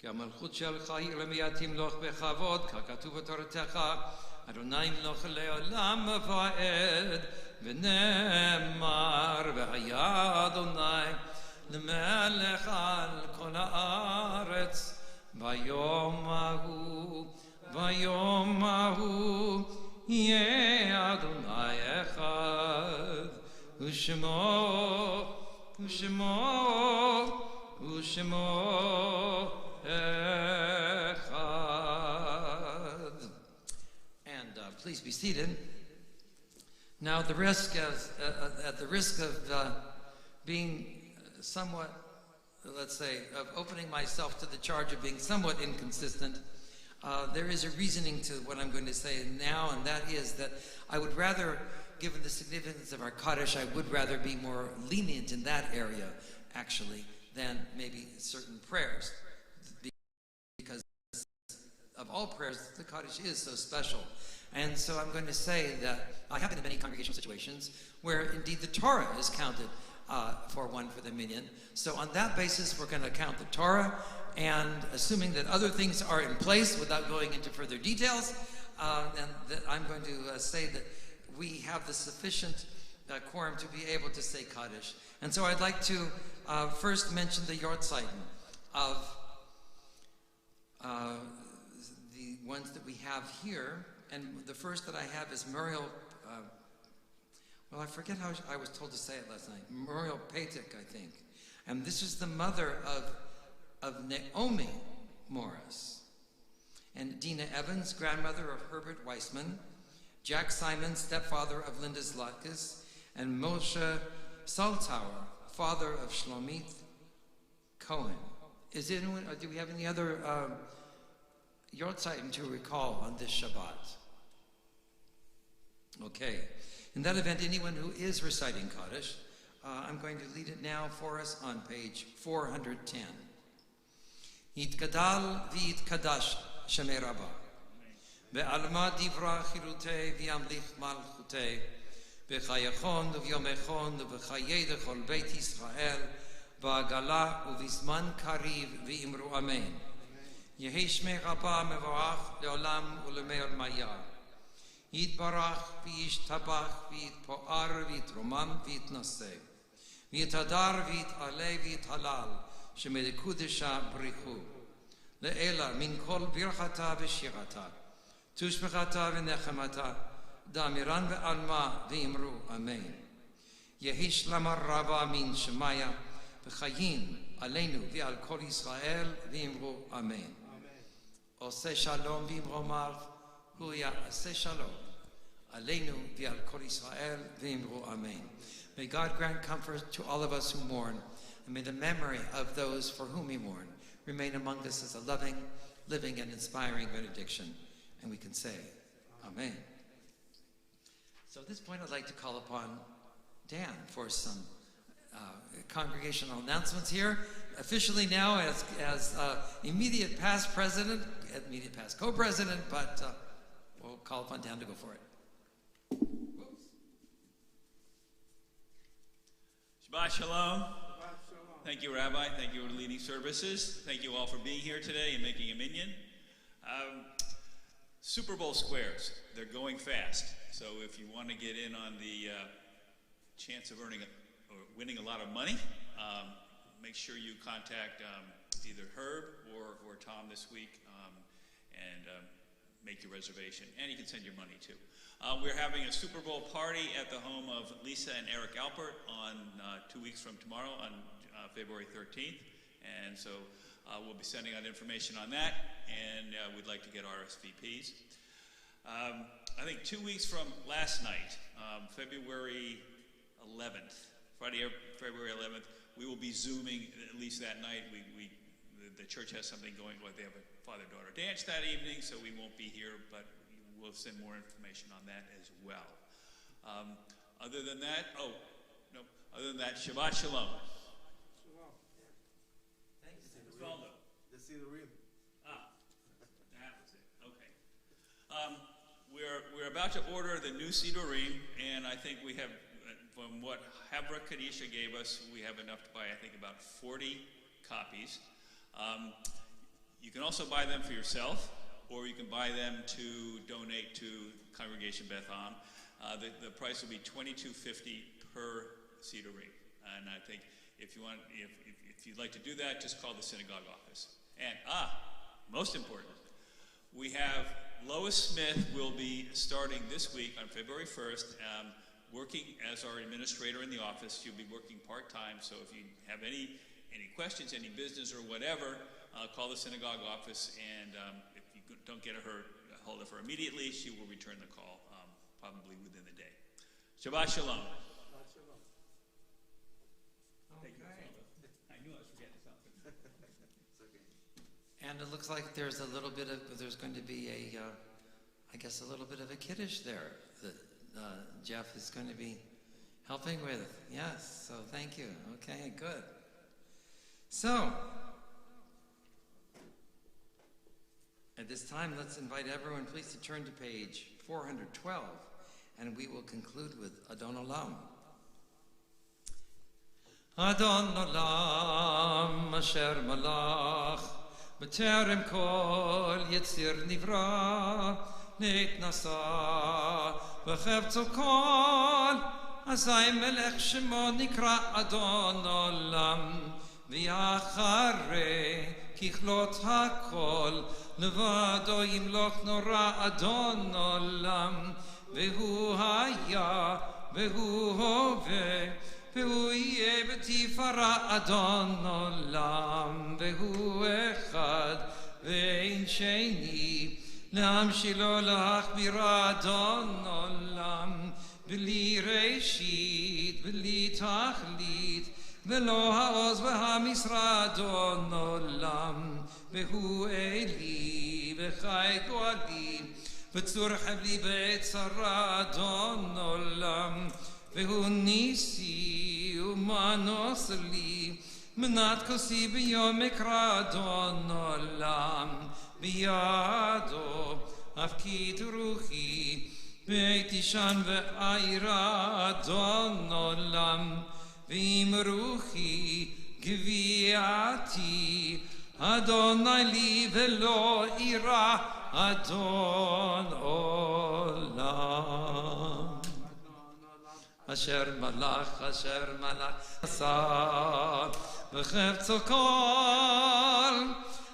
כי המלכות שלך היא למי תמלוך בכבוד, ככתוב בתורתך, אדוני ימלוך לעולם ועד, ונאמר, והיה אדוני למלך על כל הארץ, ביום ההוא יהיה אדוני אחד, ושמו And please be seated. Now, at the risk of being somewhat, let's say, of opening myself to the charge of being somewhat inconsistent, there is a reasoning to what I'm going to say now, and that is that I would rather, given the significance of our Kaddish, I would rather be more lenient in that area, actually, than maybe certain prayers, because of all prayers, the Kaddish is so special. And so I'm going to say that I have been in many congregational situations where indeed the Torah is counted for one for the minyan. So on that basis, we're going to count the Torah, and assuming that other things are in place without going into further details, and that I'm going to say that we have the sufficient quorum to be able to say Kaddish. And so I'd like to first mention the Yortzeiten of the ones that we have here. And the first that I have is Myrtle, well, I forget how I was told to say it last night. Myrtle Patek, I think. And this is the mother of Naomi Morris. And Dina Evans, grandmother of Herbert Weissman. Jack Simon, stepfather of Linda Zlatkis. And Moshe Saltauer, father of Shlomit Cohen. Is anyone, do we have any other Yortzeitim to recall on this Shabbat? Okay. In that event, anyone who is reciting Kaddish, I'm going to lead it now for us on page 410. Yitgadal v'yitkadash Shemei Rabbah. Be'alma divra chilutei v'yamlich malchutei. B'chayachon u'v'yomechon u'v'chayei dechol Beit Yisrael. Ba'agala u'vizman kariv v'imru amen. Yehi Shmei Rabbah mevorach le'olam u'lemei olmaya. Yitbarach v'yishtabach v'yitpo'ar v'yitromam v'yitnoseh. V'yitadar v'yitaleh v'yithalal. Shemedekudesha brichu. Le'ela min kol birchata v'shirata. Tushmechata v'nechemata. Damiran ve'alma v'imru amen. Yehi shlamar Rabbah min Shemaya. V'chayim aleinu v'al kol Yisrael v'imru amen. Oseh shalom v'imromav. Hu ya'aseh shalom. Aleinu v'al kol Yisrael v'imru amen. May God grant comfort to all of us who mourn, and may the memory of those for whom we mourn remain among us as a loving, living, and inspiring benediction. And we can say, Amen. So at this point, I'd like to call upon Dan for some congregational announcements here. Officially now as immediate past president, immediate past co-president, but we'll call upon Dan to go for it. Shabbat Shalom. Thank you, Rabbi. Thank you for leading services. Thank you all for being here today and making a minyan. Super Bowl squares, they're going fast. So if you want to get in on the chance of earning or winning a lot of money, make sure you contact either Herb or Tom this week and make your reservation. And you can send your money too. We're having a Super Bowl party at the home of Lisa and Eric Alpert on 2 weeks from tomorrow on February 13th. And so we'll be sending out information on that, and we'd like to get RSVPs. I think 2 weeks from last night, February 11th, Friday, February 11th, we will be Zooming, at least that night. The church has something going, like they have a father-daughter dance that evening, so we won't be here, but we'll send more information on that as well. Other than that, Shabbat Shalom. To see the rim. That was it. Okay. We're about to order the new Sidurim, and I think we have, from what Habra Kadisha gave us, we have enough to buy, I think, about 40 copies. You can also buy them for yourself, or you can buy them to donate to Congregation Beth Am. The price will be $22.50 per Sidurim, and I think if you'd like to do that, just call the synagogue office. And most important, we have Lois Smith will be starting this week on February 1st, working as our administrator in the office. She'll be working part-time, so if you have any questions, any business or whatever, call the synagogue office, and if you don't get a hold of her immediately, she will return the call probably within the day. Shabbat Shalom. And it looks like there's going to be a little bit of a kiddush there that Jeff is going to be helping with. Yes, so thank you. Okay, good. So, at this time, let's invite everyone please to turn to page 412, and we will conclude with Adon Olam. Adon Olam asher malach בטרם כל יציר נברא נתנסה וחפצו כל אזי מלך שמו נקרא אדון עולם ואחרי ככלות הכל לבדו ימלוך נורא אדון עולם והוא היה והוא הווה והוא יהיה בתפארה אדון עולם והוא אחד ואין שני להמשילו להכבירה אדון עולם בלי ראשית בלי תכלית ולא העוז והמשרה אדון עולם, והוא אלי וחי גואלי, וצור חבלי בעת צרה אדון עולם, והוא ניסי ומנוס לי, מנת כוסי ביום אקרא אדון עולם, בידו הפקיד רוחי, בעת אישן ואירה אדון עולם, ואם רוחי גביעתי, אדוני לי ולא אירא אדון עולם. אשר מלך עשה וחפצו כל,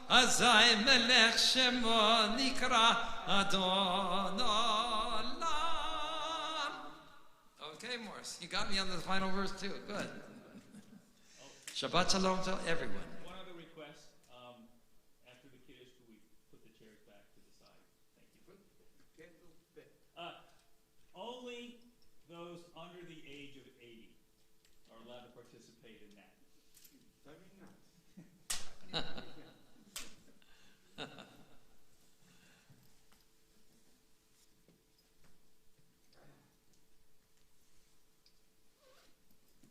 אזי מלך שמו נקרא אדון עולם. Okay, Morris, you got me on the final verse too. Good. Shabbat shalom to everyone. One other request, after the Kiddush, could we put the chairs back to the side? Thank you. Only those under the age of 80 are allowed to participate in that.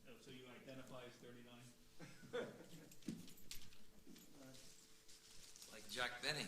Oh, so you identify as 39? Like Jack Benny.